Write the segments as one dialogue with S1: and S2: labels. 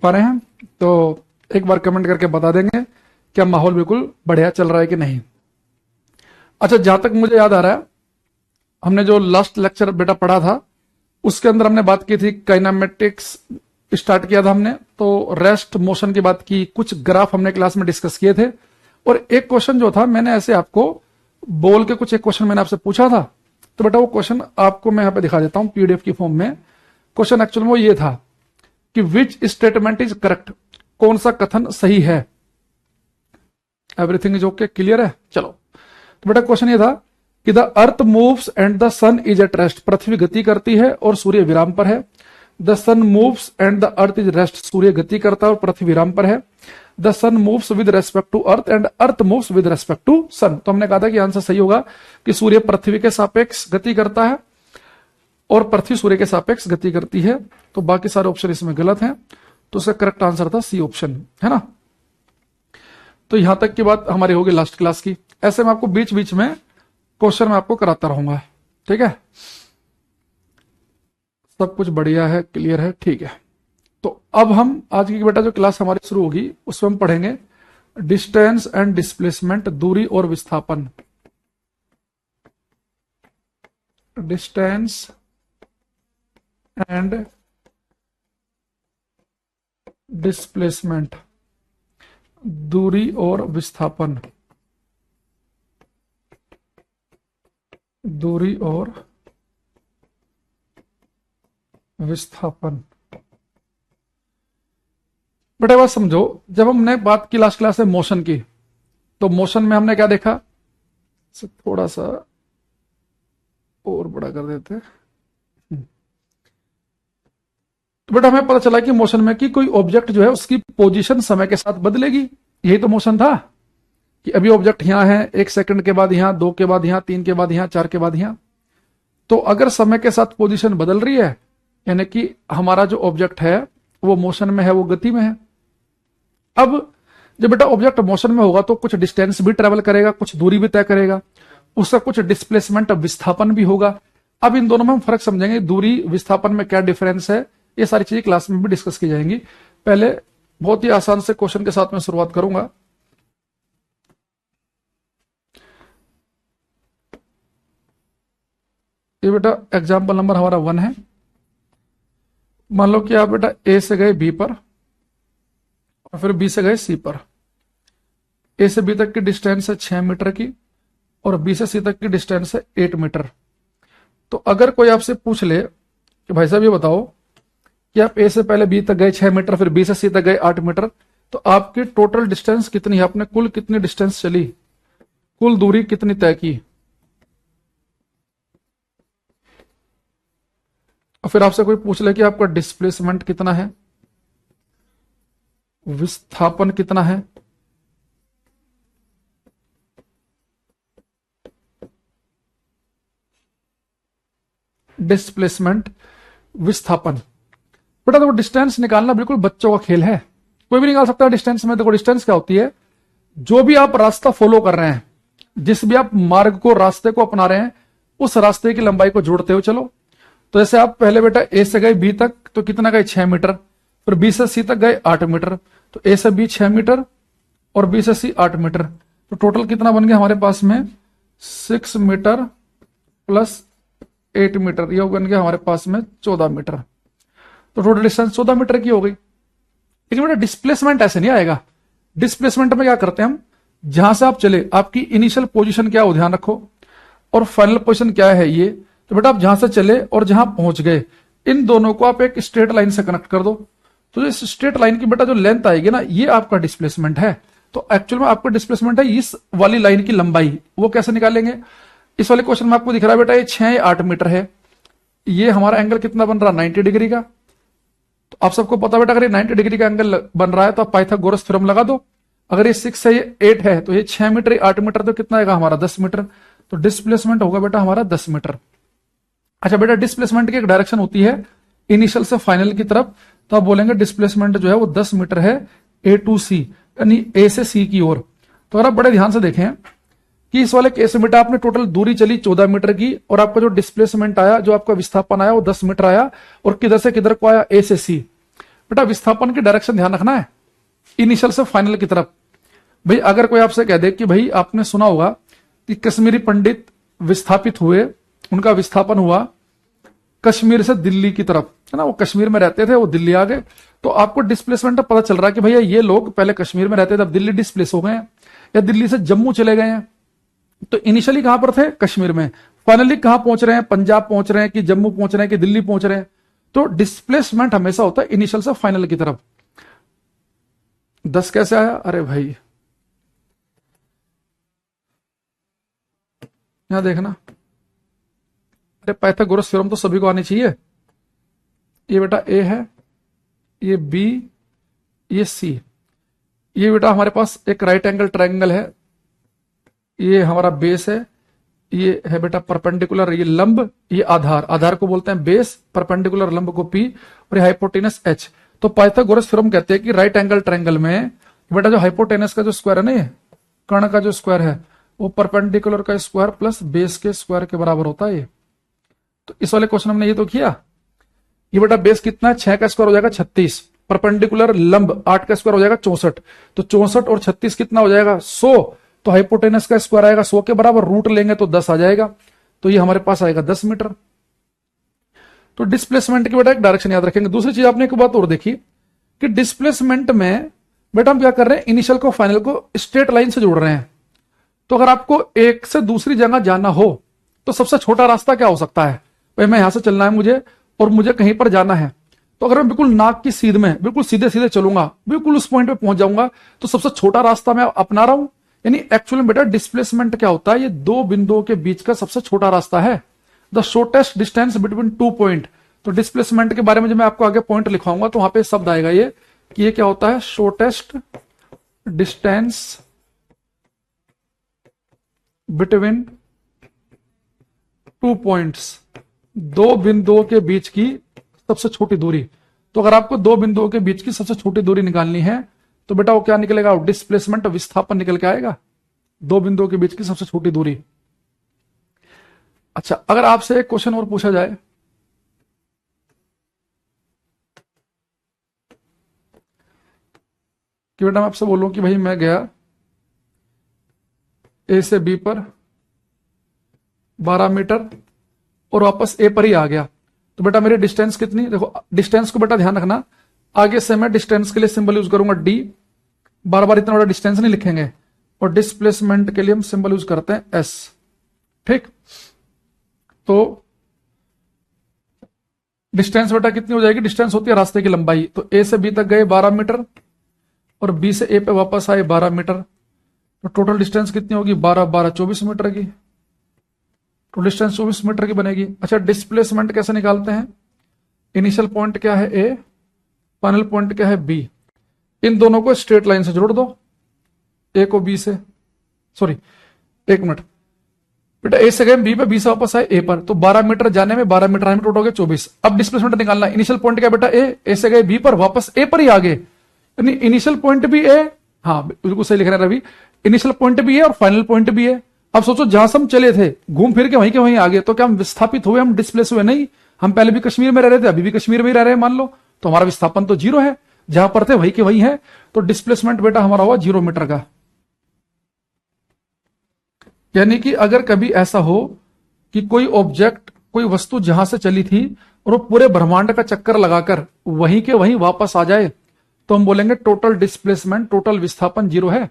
S1: पा रहे हैं तो एक बार कमेंट करके बता देंगे क्या माहौल बिल्कुल बढ़िया चल रहा है कि नहीं। अच्छा, जहां तक मुझे याद आ रहा है, हमने जो लास्ट लेक्चर बेटा पढ़ा था उसके अंदर हमने बात की थी काइनेमेटिक्स स्टार्ट किया था हमने, तो रेस्ट मोशन की बात की, कुछ ग्राफ हमने क्लास में डिस्कस किए थे, और एक क्वेश्चन जो था मैंने ऐसे आपको बोल के कुछ एक क्वेश्चन मैंने आपसे पूछा था, तो बेटा वो क्वेश्चन आपको मैं यहां पे दिखा देता हूं पीडीएफ की फॉर्म में। क्वेश्चन एक्चुअल में वो ये था कि विच स्टेटमेंट इज करेक्ट, कौन सा कथन सही है। एवरीथिंग इज ओके, क्लियर है। चलो, तो बेटा क्वेश्चन ये था कि the earth moves and the sun is at rest, पृथ्वी गति करती है और सूर्य विराम पर है। The sun moves and the earth is rest, सूर्य गति करता है और पृथ्वी विराम पर है। The sun moves with respect to earth and earth moves with respect to sun. तो हमने कहा था कि आंसर सही होगा कि सूर्य पृथ्वी के सापेक्ष गति करता है और पृथ्वी सूर्य के सापेक्ष गति करती है। तो बाकी सारे ऑप्शन इसमें गलत हैं, तो उसका करेक्ट आंसर था सी ऑप्शन, है ना। तो यहां तक की बात हमारी होगी लास्ट क्लास की। ऐसे में आपको बीच बीच में क्वेश्चन में आपको कराता रहूंगा, ठीक है। सब कुछ बढ़िया है, क्लियर है, ठीक है। तो अब हम आज की बेटा जो क्लास हमारी शुरू होगी उसमें हम पढ़ेंगे डिस्टेंस एंड डिस्प्लेसमेंट, दूरी और विस्थापन। डिस्टेंस एंड डिस्प्लेसमेंट, दूरी और विस्थापन, दूरी और विस्थापन। बेटा बात समझो, जब हमने बात की लास्ट क्लास में मोशन की, तो मोशन में हमने क्या देखा, थोड़ा सा और बड़ा कर देते। तो बेटा हमें पता चला कि मोशन में कि कोई ऑब्जेक्ट जो है उसकी पोजीशन समय के साथ बदलेगी। यही तो मोशन था कि अभी ऑब्जेक्ट यहां है, 1 सेकंड के बाद यहां, 2 के बाद यहां, 3 के बाद यहां, 4 के बाद यहां। तो अगर समय के साथ पोजीशन बदल रही है, यानी कि हमारा जो ऑब्जेक्ट है वो मोशन में है, वो गति में है। अब जब बेटा ऑब्जेक्ट मोशन में होगा तो कुछ डिस्टेंस भी ट्रेवल करेगा, कुछ दूरी भी तय करेगा, उसका कुछ डिस्प्लेसमेंट विस्थापन भी होगा। अब इन दोनों में हम फर्क समझेंगे, दूरी विस्थापन में क्या डिफरेंस है, ये सारी चीजें क्लास में भी डिस्कस की जाएंगी। पहले बहुत ही आसान से क्वेश्चन के साथ में शुरुआत करूंगा। ये बेटा एग्जाम्पल नंबर हमारा 1 है। मान लो कि आप बेटा ए से गए बी पर और फिर बी से गए सी पर। ए से बी तक की डिस्टेंस है 6 मीटर की और बी से सी तक की डिस्टेंस है 8 मीटर। तो अगर कोई आपसे पूछ ले कि भाई साहब ये बताओ कि आप ए से पहले बी तक गए 6 मीटर, फिर बी से सी तक गए 8 मीटर, तो आपकी टोटल डिस्टेंस कितनी है, आपने कुल कितनी डिस्टेंस चली, कुल दूरी कितनी तय की। और फिर आपसे कोई पूछ ले कि आपका डिस्प्लेसमेंट कितना है, विस्थापन कितना है, डिस्प्लेसमेंट, विस्थापन। बेटा देखो डिस्टेंस निकालना बिल्कुल बच्चों का खेल है, कोई भी निकाल सकता है डिस्टेंस में। देखो डिस्टेंस क्या होती है, जो भी आप रास्ता फॉलो कर रहे हैं, जिस भी आप मार्ग को, रास्ते को अपना रहे हैं, उस रास्ते की लंबाई को जोड़ते हुए चलो। तो जैसे आप पहले बेटा ए से गए बी तक, तो कितना गए 6 मीटर, फिर बी से सी तक गए 8 मीटर, तो ए से बी 6 मीटर और बी से सी 8 मीटर, तो टोटल कितना बन गया हमारे पास में 6 मीटर प्लस 8 मीटर, ये बन गया हमारे पास में 14 मीटर। तो टोटल डिस्टेंस 14 मीटर की हो गई। लेकिन बेटा डिस्प्लेसमेंट ऐसे नहीं आएगा। डिस्प्लेसमेंट में क्या करते हैं हम, जहां से आप चले आपकी इनिशियल पोजीशन क्या हो ध्यान रखो, और फाइनल पोजीशन क्या है ये। तो बेटा आप जहां से चले और जहां पहुंच गए, इन दोनों को आप एक स्ट्रेट लाइन से कनेक्ट कर दो, तो इस स्ट्रेट लाइन की बेटा जो लेंथ आएगी ना, ये आपका डिस्प्लेसमेंट है। तो एक्चुअल में आपका डिस्प्लेसमेंट है इस वाली लाइन की लंबाई। वो कैसे निकालेंगे, इस वाले क्वेश्चन में आपको दिख रहा है बेटा ये 6 या 8 मीटर है, ये हमारा एंगल कितना बन रहा है 90 डिग्री का। तो आप सबको पता बेटा अगर ये 90 डिग्री का एंगल बन रहा है तो आप पाइथागोरस थ्योरम लगा दो। अगर ये 6 है ये 8 है, तो ये 6 मीटर 8 मीटर, तो कितना आएगा हमारा 10 मीटर। तो डिस्प्लेसमेंट होगा बेटा हमारा 10 मीटर। अच्छा बेटा डिस्प्लेसमेंट की एक डायरेक्शन होती है इनिशियल से फाइनल की तरफ, तो आप बोलेंगे डिस्प्लेसमेंट जो है वो 10 मीटर है ए टू सी, यानी ए से सी की ओर। तो अगर आप बड़े ध्यान से देखें कि इस वाले केस में बेटा आपने टोटल दूरी चली 14 मीटर की, और आपका जो डिस्प्लेसमेंट आया, जो आपका विस्थापन आया वो 10 मीटर आया, और किधर से किधर को आया, ए से सी। बेटा विस्थापन की डायरेक्शन ध्यान रखना है, इनिशियल से फाइनल की तरफ। भाई अगर कोई आपसे कह दे कि भाई आपने सुना होगा कि कश्मीरी पंडित विस्थापित हुए, उनका विस्थापन हुआ कश्मीर से दिल्ली की तरफ, है ना, वो कश्मीर में रहते थे, वो दिल्ली आ गए, तो आपको डिस्प्लेसमेंट पता चल रहा है कि भैया ये लोग पहले कश्मीर में रहते थे, अब दिल्ली डिस्प्लेस हो गए हैं, या दिल्ली से जम्मू चले गए हैं। तो इनिशियली कहां पर थे? कश्मीर में। फाइनली कहां पहुंच रहे हैं? पंजाब पहुंच रहे हैं कि जम्मू पहुंच रहे हैं कि दिल्ली पहुंच रहे हैं? तो डिस्प्लेसमेंट हमेशा होता है इनिशियल से फाइनल की तरफ। 10 कैसे आया? अरे भाई यहां देखना, अरे पाइथागोरस थ्योरम तो सभी को आनी चाहिए। ये बेटा ए है, ये बी, ये सी, ये बेटा हमारे पास एक राइट एंगल ट्रायंगल है, ये हमारा बेस है, ये है बेटा परपेंडिकुलर, ये लंब, ये आधार, आधार को बोलते हैं बेस, परपेंडिकुलर लंब को पी, और ये हाइपोटेनस एच। तो पाइथागोरस थ्योरम कहते हैं कि राइट एंगल ट्रायंगल में बेटा जो हाइपोटेनस का जो स्क्वायर है ना, ये कर्ण का जो स्क्वायर है, वो परपेंडिकुलर का स्क्वायर प्लस बेस के स्क्वायर के बराबर होता है ये। तो इस वाले क्वेश्चन हमने ये तो किया। ये बेटा बेस कितना है? 6 का स्क्वायर हो जाएगा 36, परपेंडिकुलर लंब 8 का स्क्वायर हो जाएगा 64, तो 64 और 36 कितना हो जाएगा? 100। तो हाइपोटेनस का स्क्वायर आएगा 100 के बराबर, रूट लेंगे तो 10 आ जाएगा, तो ये हमारे पास आएगा 10 मीटर। तो डिस्प्लेसमेंट की बेटा एक डायरेक्शन याद रखेंगे। दूसरी चीज आपने एक बात और देखी कि डिस्प्लेसमेंट में बेटा हम क्या कर रहे हैं? इनिशियल को फाइनल को स्ट्रेट लाइन से जोड़ रहे हैं। तो अगर आपको एक से दूसरी जगह जाना हो तो सबसे छोटा रास्ता क्या हो सकता है? भाई मैं यहां से चलना है मुझे, और मुझे कहीं पर जाना है, तो अगर मैं बिल्कुल नाक की सीध में बिल्कुल सीधे सीधे चलूंगा, बिल्कुल उस पॉइंट पे पहुंच जाऊंगा, तो सबसे छोटा रास्ता मैं अपना रहा हूं। यानी एक्चुअली में बेटा डिस्प्लेसमेंट क्या होता है? ये दो बिंदुओं के बीच का सबसे छोटा रास्ता है, the shortest distance between 2 point. तो डिस्प्लेसमेंट के बारे में जब मैं आपको आगे पॉइंट लिखवाऊंगा तो वहां पे शब्द आएगा ये कि ये क्या होता है? शॉर्टेस्ट डिस्टेंस बिटवीन 2 पॉइंट्स, दो बिंदुओं के बीच की सबसे छोटी दूरी। तो अगर आपको दो बिंदुओं के बीच की सबसे छोटी दूरी निकालनी है तो बेटा वो क्या निकलेगा? डिस्प्लेसमेंट, विस्थापन निकल के आएगा, दो बिंदुओं के बीच की सबसे छोटी दूरी। अच्छा, अगर आपसे एक क्वेश्चन और पूछा जाए कि बेटा मैं आपसे बोलूं कि भाई मैं गया ए से बी पर 12 मीटर और वापस ए पर ही आ गया, तो बेटा मेरी डिस्टेंस कितनी? देखो डिस्टेंस को बेटा ध्यान रखना, आगे से मैं डिस्टेंस के लिए सिंबल यूज करूंगा डी, बार बार इतना बड़ा डिस्टेंस नहीं लिखेंगे, और डिस्प्लेसमेंट के लिए हम सिंबल यूज करते हैं एस। ठीक, तो डिस्टेंस बेटा कितनी हो जाएगी? डिस्टेंस होती है रास्ते की लंबाई, तो ए से बी तक गए 12 मीटर और बी से ए पे वापस आए 12 मीटर, तो टोटल डिस्टेंस कितनी होगी? 12 12 24 मीटर की, तो डिस्टेंस 24 मीटर की बनेगी। अच्छा, डिस्प्लेसमेंट कैसे निकालते हैं? इनिशियल पॉइंट क्या है? ए, फाइनल पॉइंट क्या है? बी। इन दोनों को स्ट्रेट लाइन से जोड़ दो, ए को बी से, सॉरी एक मिनट बेटा, ए से गए बी पे, बी से वापस आए ए पर, तो 12 मीटर जाने में 12 मीटर आने में टोटल हो गया 24। अब डिस्प्लेसमेंट निकालना, इनिशियल पॉइंट क्या बेटा? ए से गए बी पर, वापस ए पर ही आ गए, यानी इनिशियल पॉइंट भी ए, हाँ बिल्कुल सही लिख रहे हैं रवि, इनिशियल पॉइंट भी है और फाइनल पॉइंट भी है। अब सोचो जहां से हम चले थे घूम फिर के वहीं के वहीं आ गए, तो क्या हम विस्थापित हुए? हम डिस्प्लेस हुए नहीं, हम पहले भी कश्मीर में रह रहे थे, अभी भी कश्मीर में ही रह रहे हैं मान लो, तो हमारा विस्थापन तो 0 है, जहां पर थे वहीं के वहीं है, तो डिस्प्लेसमेंट बेटा हमारा हुआ 0 मीटर का। यानी कि अगर कभी ऐसा हो कि कोई ऑब्जेक्ट, कोई वस्तु जहां से चली थी और वो पूरे ब्रह्मांड का चक्कर लगाकर वहीं के वहीं वापस आ जाए, तो हम बोलेंगे टोटल डिस्प्लेसमेंट, टोटल विस्थापन 0 है।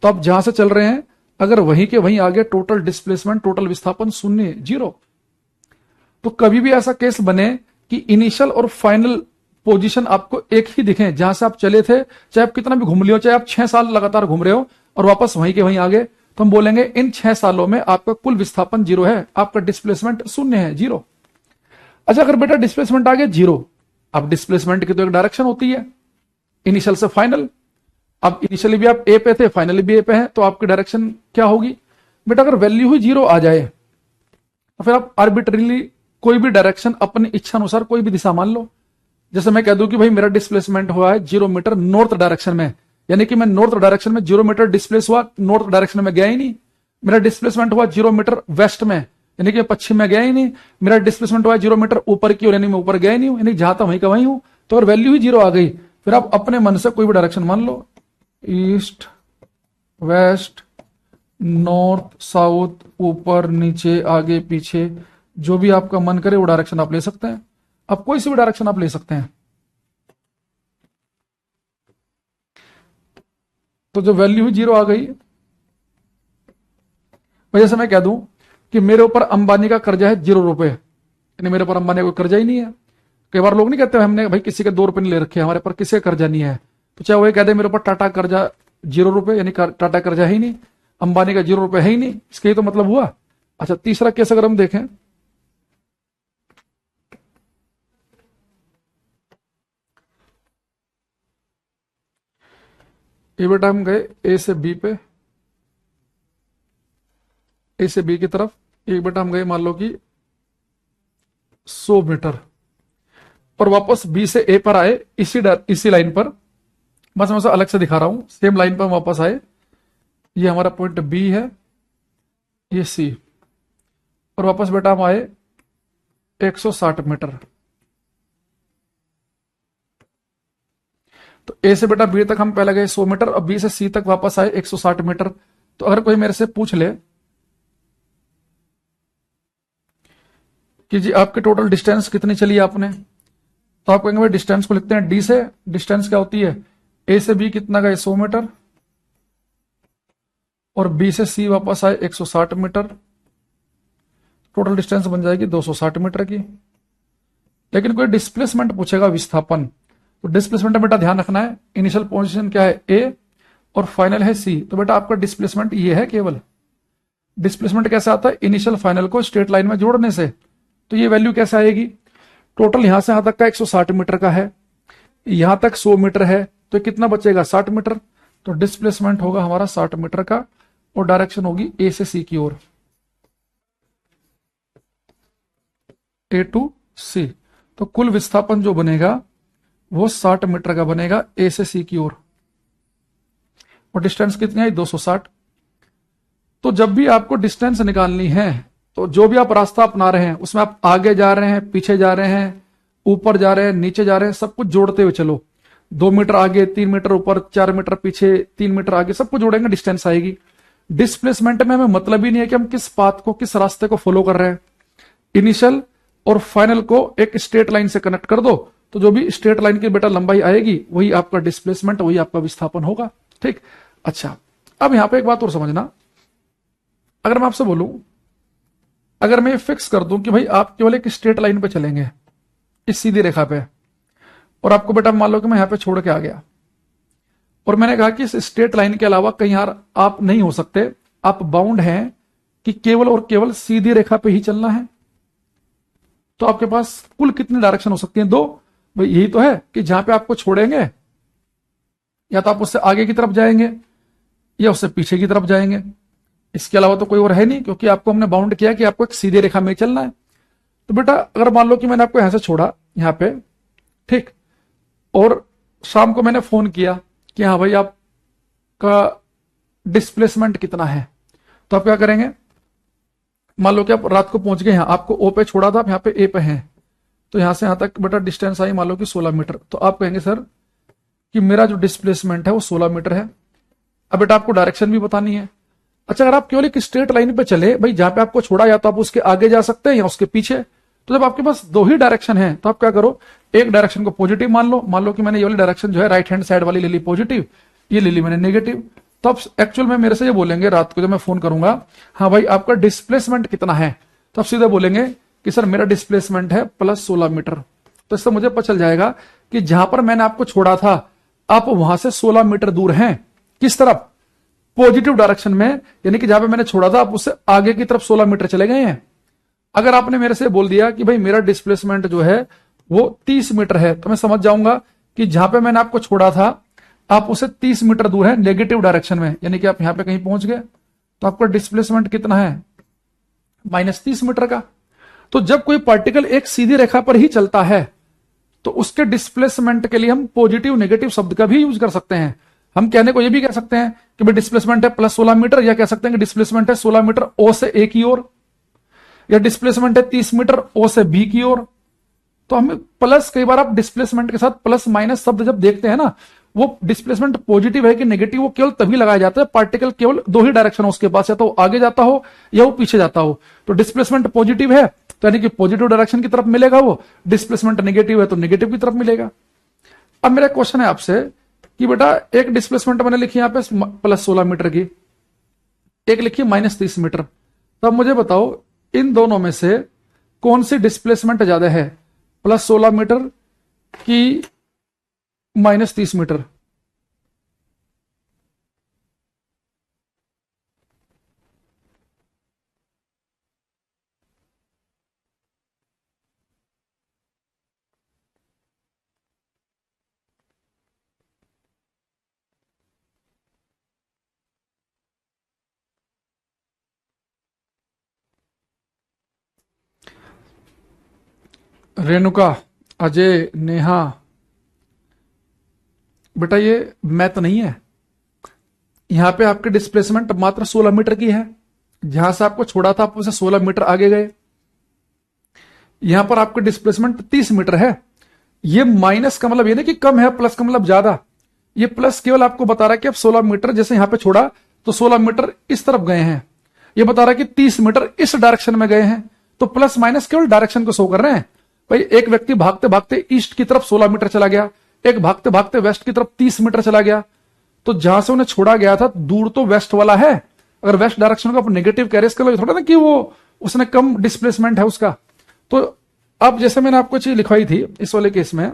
S1: तो आप जहां से चल रहे हैं अगर वहीं के वहीं आगे, टोटल डिस्प्लेसमेंट, टोटल विस्थापन 0 0। तो कभी भी ऐसा केस बने कि इनिशियल और फाइनल पोजीशन आपको एक ही दिखे, जहां से आप चले थे, चाहे आप कितना भी घूम लियो, चाहे आप 6 साल लगातार घूम रहे हो और वापस वहीं के वहीं आ गए, तो हम बोलेंगे इन 6 सालों में आपका कुल विस्थापन 0 है, आपका डिस्प्लेसमेंट 0 है, 0। अच्छा, अगर बेटा डिस्प्लेसमेंट आ गया 0, अब डिस्प्लेसमेंट की तो एक डायरेक्शन होती है इनिशियल से फाइनल। अब इनिशियली भी आप ए पे थे, फाइनली भी ए पे हैं, तो आपकी डायरेक्शन क्या होगी बेटा? अगर वैल्यू ही 0 आ जाए तो फिर आप आर्बिट्रीली कोई भी डायरेक्शन अपनी इच्छा अनुसार कोई भी दिशा मान लो। जैसे मैं कह दूं कि भाई मेरा डिस्प्लेसमेंट हुआ है 0 मीटर नॉर्थ डायरेक्शन में, यानी कि मैं नॉर्थ डायरेक्शन में 0 मीटर डिस्प्लेस हुआ, नॉर्थ डायरेक्शन में गया ही नहीं। मेरा डिस्प्लेसमेंट हुआ 0 मीटर वेस्ट में, यानी कि पश्चिम में गया ही नहीं। मेरा डिस्प्लेसमेंट हुआ 0 मीटर ऊपर की ओर, यानी मैं ऊपर गया ही नहीं हूं, यानी जहां था वहीं का वहीं हूं। तो अगर वैल्यू ही 0 आ गई, फिर आप अपने मन से कोई भी डायरेक्शन मान लो, ईस्ट, वेस्ट, नॉर्थ, साउथ, ऊपर, नीचे, आगे, पीछे, जो भी आपका मन करे वो डायरेक्शन आप ले सकते हैं। अब कोई सी भी डायरेक्शन आप ले सकते हैं। तो जो वैल्यू ही 0 आ गई, जैसे मैं कह दूं कि मेरे ऊपर अंबानी का कर्जा है 0 रुपए, यानी मेरे ऊपर अंबानी का कोई कर्जा ही नहीं है। कई बार लोग नहीं कहते हमने भाई किसी के 2 रुपए नहीं ले रखे, हमारे पर किसी का कर्जा नहीं है, तो चाहे वो कह दे मेरे ऊपर टाटा कर्जा 0 रुपए, यानी टाटा कर्जा है ही नहीं, अंबानी का 0 रुपए है ही नहीं, इसका ही तो मतलब हुआ। अच्छा, तीसरा केस अगर हम देखें, ये बेटा हम गए ए से बी पे, ए से बी की तरफ, एक बेटा हम गए मान लो कि 100 मीटर, और वापस बी से ए पर आए इसी लाइन पर, बस मैं उसे अलग से दिखा रहा हूं, सेम लाइन पर वापस आए, ये हमारा पॉइंट बी है, ये सी, और वापस बेटा हम आए 160 मीटर। तो ए से बेटा बी तक हम पहले गए 100 मीटर, और बी से सी तक वापस आए 160 मीटर। तो अगर कोई मेरे से पूछ ले कि जी आपके टोटल डिस्टेंस कितनी चली आपने, तो आप कहेंगे भाई डिस्टेंस को लिखते हैं डी से, डिस्टेंस क्या होती है, ए से बी कितना गए 100 मीटर, और बी से सी वापस आए 160 मीटर, टोटल डिस्टेंस बन जाएगी 260 मीटर की। लेकिन कोई डिस्प्लेसमेंट पूछेगा, विस्थापन, तो डिस्प्लेसमेंट में बेटा ध्यान रखना है, इनिशियल पोजीशन क्या है ए और फाइनल है सी, तो बेटा आपका डिस्प्लेसमेंट ये है केवल। डिस्प्लेसमेंट कैसे आता है, इनिशियल फाइनल को स्ट्रेट लाइन में जोड़ने से। तो ये वैल्यू कैसे आएगी, टोटल यहां से यहां तक का 160 मीटर का है, यहां तक 100 मीटर है, तो कितना बचेगा 60 मीटर, तो डिस्प्लेसमेंट होगा हमारा 60 मीटर का, और डायरेक्शन होगी ए से सी की ओर, ए टू सी। तो कुल विस्थापन जो बनेगा वो 60 मीटर का बनेगा ए से सी की ओर, और डिस्टेंस कितनी आई 260। तो जब भी आपको डिस्टेंस निकालनी है, तो जो भी आप रास्ता अपना रहे हैं उसमें आप आगे जा रहे हैं, पीछे जा रहे हैं, ऊपर जा रहे हैं, नीचे जा रहे हैं, सब कुछ जोड़ते हुए चलो। 2 मीटर आगे, 3 मीटर ऊपर, 4 मीटर पीछे, 3 मीटर आगे, सब कुछ जोड़ेंगे, डिस्टेंस आएगी। डिस्प्लेसमेंट में हमें मतलब ही नहीं है कि हम किस पाथ को, किस रास्ते को फॉलो कर रहे हैं। इनिशियल और फाइनल को एक स्ट्रेट लाइन से कनेक्ट कर दो, तो जो भी स्ट्रेट लाइन की बेटा लंबाई आएगी वही आपका डिस्प्लेसमेंट, वही आपका विस्थापन होगा। ठीक, अच्छा अब यहां पे एक बात और समझना, अगर मैं आपसे बोलूं, अगर मैं ये फिक्स कर दूं कि भाई आप केवल एक स्ट्रेट लाइन पे चलेंगे, इस सीधी रेखा पे, और आपको बेटा मान लो कि मैं यहां पे छोड़ के आ गया, और मैंने कहा कि इस स्ट्रेट लाइन के अलावा कहीं यार आप नहीं हो सकते, आप बाउंड हैं कि केवल और केवल सीधी रेखा पे ही चलना है, तो आपके पास कुल कितनी डायरेक्शन हो सकती है, 2। भाई यही तो है कि जहां पे आपको छोड़ेंगे, या तो आप उससे आगे की तरफ जाएंगे या उससे पीछे की तरफ जाएंगे, इसके अलावा तो कोई और है नहीं, क्योंकि आपको हमने बाउंड किया कि आपको एक सीधी रेखा में चलना है। तो बेटा अगर मान लो कि मैंने आपको यहां से छोड़ा यहां पे, ठीक, और शाम को मैंने फोन किया कि हाँ भाई आपका डिस्प्लेसमेंट कितना है, तो आप क्या करेंगे, मान लो कि आप रात को पहुंच गए, यहां आपको ओ पे छोड़ा था, आप यहां पे ए पे हैं, तो यहां से यहां तक बेटा डिस्टेंस आई मान लो कि 16 मीटर, तो आप कहेंगे सर कि मेरा जो डिस्प्लेसमेंट है वो 16 मीटर है। अब बेटा आपको डायरेक्शन भी बतानी है। अच्छा, अगर आप केवल एक स्ट्रेट लाइन पे चले, भाई जहां पे आपको छोड़ा, या तो आप उसके आगे जा सकते हैं या उसके पीछे, तो जब आपके पास 2 ही डायरेक्शन है, तो आप क्या करो, एक डायरेक्शन को पॉजिटिव मान लो कि मैंने ये वाली डायरेक्शन जो है राइट हैंड साइड वाली ले ली पॉजिटिव, ये ले ली मैंने नेगेटिव, तो आप एक्चुअल में मेरे से ये बोलेंगे रात को जब मैं फोन करूंगा, हाँ भाई आपका डिस्प्लेसमेंट कितना है, तो आप सीधे बोलेंगे कि सर मेरा डिस्प्लेसमेंट है +16 मीटर। तो इससे मुझे पता चल जाएगा कि जहां पर मैंने आपको छोड़ा था आप वहां से 16 मीटर दूर हैं, किस तरफ, पॉजिटिव डायरेक्शन में, यानी कि जहां पे मैंने छोड़ा था आप उससे आगे की तरफ 16 मीटर चले गए हैं। अगर आपने मेरे से बोल दिया कि भाई मेरा डिस्प्लेसमेंट जो है वो 30 मीटर है, तो मैं समझ जाऊंगा कि जहां पे मैंने आपको छोड़ा था आप उसे 30 मीटर दूर है नेगेटिव डायरेक्शन में, यानी कि आप यहां पे कहीं पहुंच गए, तो आपका डिस्प्लेसमेंट कितना है, -30 मीटर का। तो जब कोई पार्टिकल एक सीधी रेखा पर ही चलता है, तो उसके डिस्प्लेसमेंट के लिए हम पॉजिटिव नेगेटिव शब्द का भी यूज कर सकते हैं। हम कहने को यह भी कह सकते हैं कि भाई डिस्प्लेसमेंट है +16 मीटर, या कह सकते हैं कि डिस्प्लेसमेंट है 16 मीटर ओ से ए की ओर, या डिस्प्लेसमेंट है 30 मीटर ओ से बी की ओर, तो हमें प्लस, कई बार आप डिस्प्लेसमेंट के साथ प्लस माइनस शब्द जब देखते हैं ना, वो डिस्प्लेसमेंट पॉजिटिव है कि नेगेटिव, वो केवल तभी लगाया जाता है पार्टिकल केवल दो ही डायरेक्शन हो उसके पास, या तो आगे जाता हो या वो पीछे जाता हो। तो डिस्प्लेसमेंट पॉजिटिव है तो यानी कि पॉजिटिव डायरेक्शन की तरफ मिलेगा, वो डिस्प्लेसमेंट नेगेटिव है तो नेगेटिव की तरफ मिलेगा। अब मेरा क्वेश्चन है आपसे कि बेटा एक डिस्प्लेसमेंट मैंने लिखी यहां पे प्लस 16 मीटर की, एक लिखी माइनस 30 मीटर। तो अब मुझे बताओ इन दोनों में से कौन सी डिस्प्लेसमेंट ज्यादा है, प्लस 16 मीटर की माइनस 30 मीटर? रेणुका, अजय, नेहा, बेटा ये मैथ नहीं है। यहां पे आपकी डिस्प्लेसमेंट मात्र 16 मीटर की है, जहां से आपको छोड़ा था आप उसे 16 मीटर आगे गए। यहां पर आपकी डिस्प्लेसमेंट 30 मीटर है। ये माइनस का मतलब ये नहीं कि कम है, प्लस का मतलब ज्यादा। ये प्लस केवल आपको बता रहा है कि आप 16 मीटर जैसे यहां पे छोड़ा तो 16 मीटर इस तरफ गए हैं। ये बता रहा है कि 30 मीटर इस डायरेक्शन में गए हैं। तो प्लस माइनस केवल डायरेक्शन को शो कर रहे हैं। भाई एक व्यक्ति भागते भागते ईस्ट की तरफ 16 मीटर चला गया, एक भागते भागते वेस्ट की तरफ 30 मीटर चला गया। तो जहां से उन्हें छोड़ा गया था दूर तो वेस्ट वाला है। अगर वेस्ट डायरेक्शन को आप नेगेटिव कैरेज कर लो, थोड़ा ना कि वो उसने कम डिस्प्लेसमेंट है उसका। तो अब जैसे मैंने आपको चीज लिखवाई थी इस वाले केस में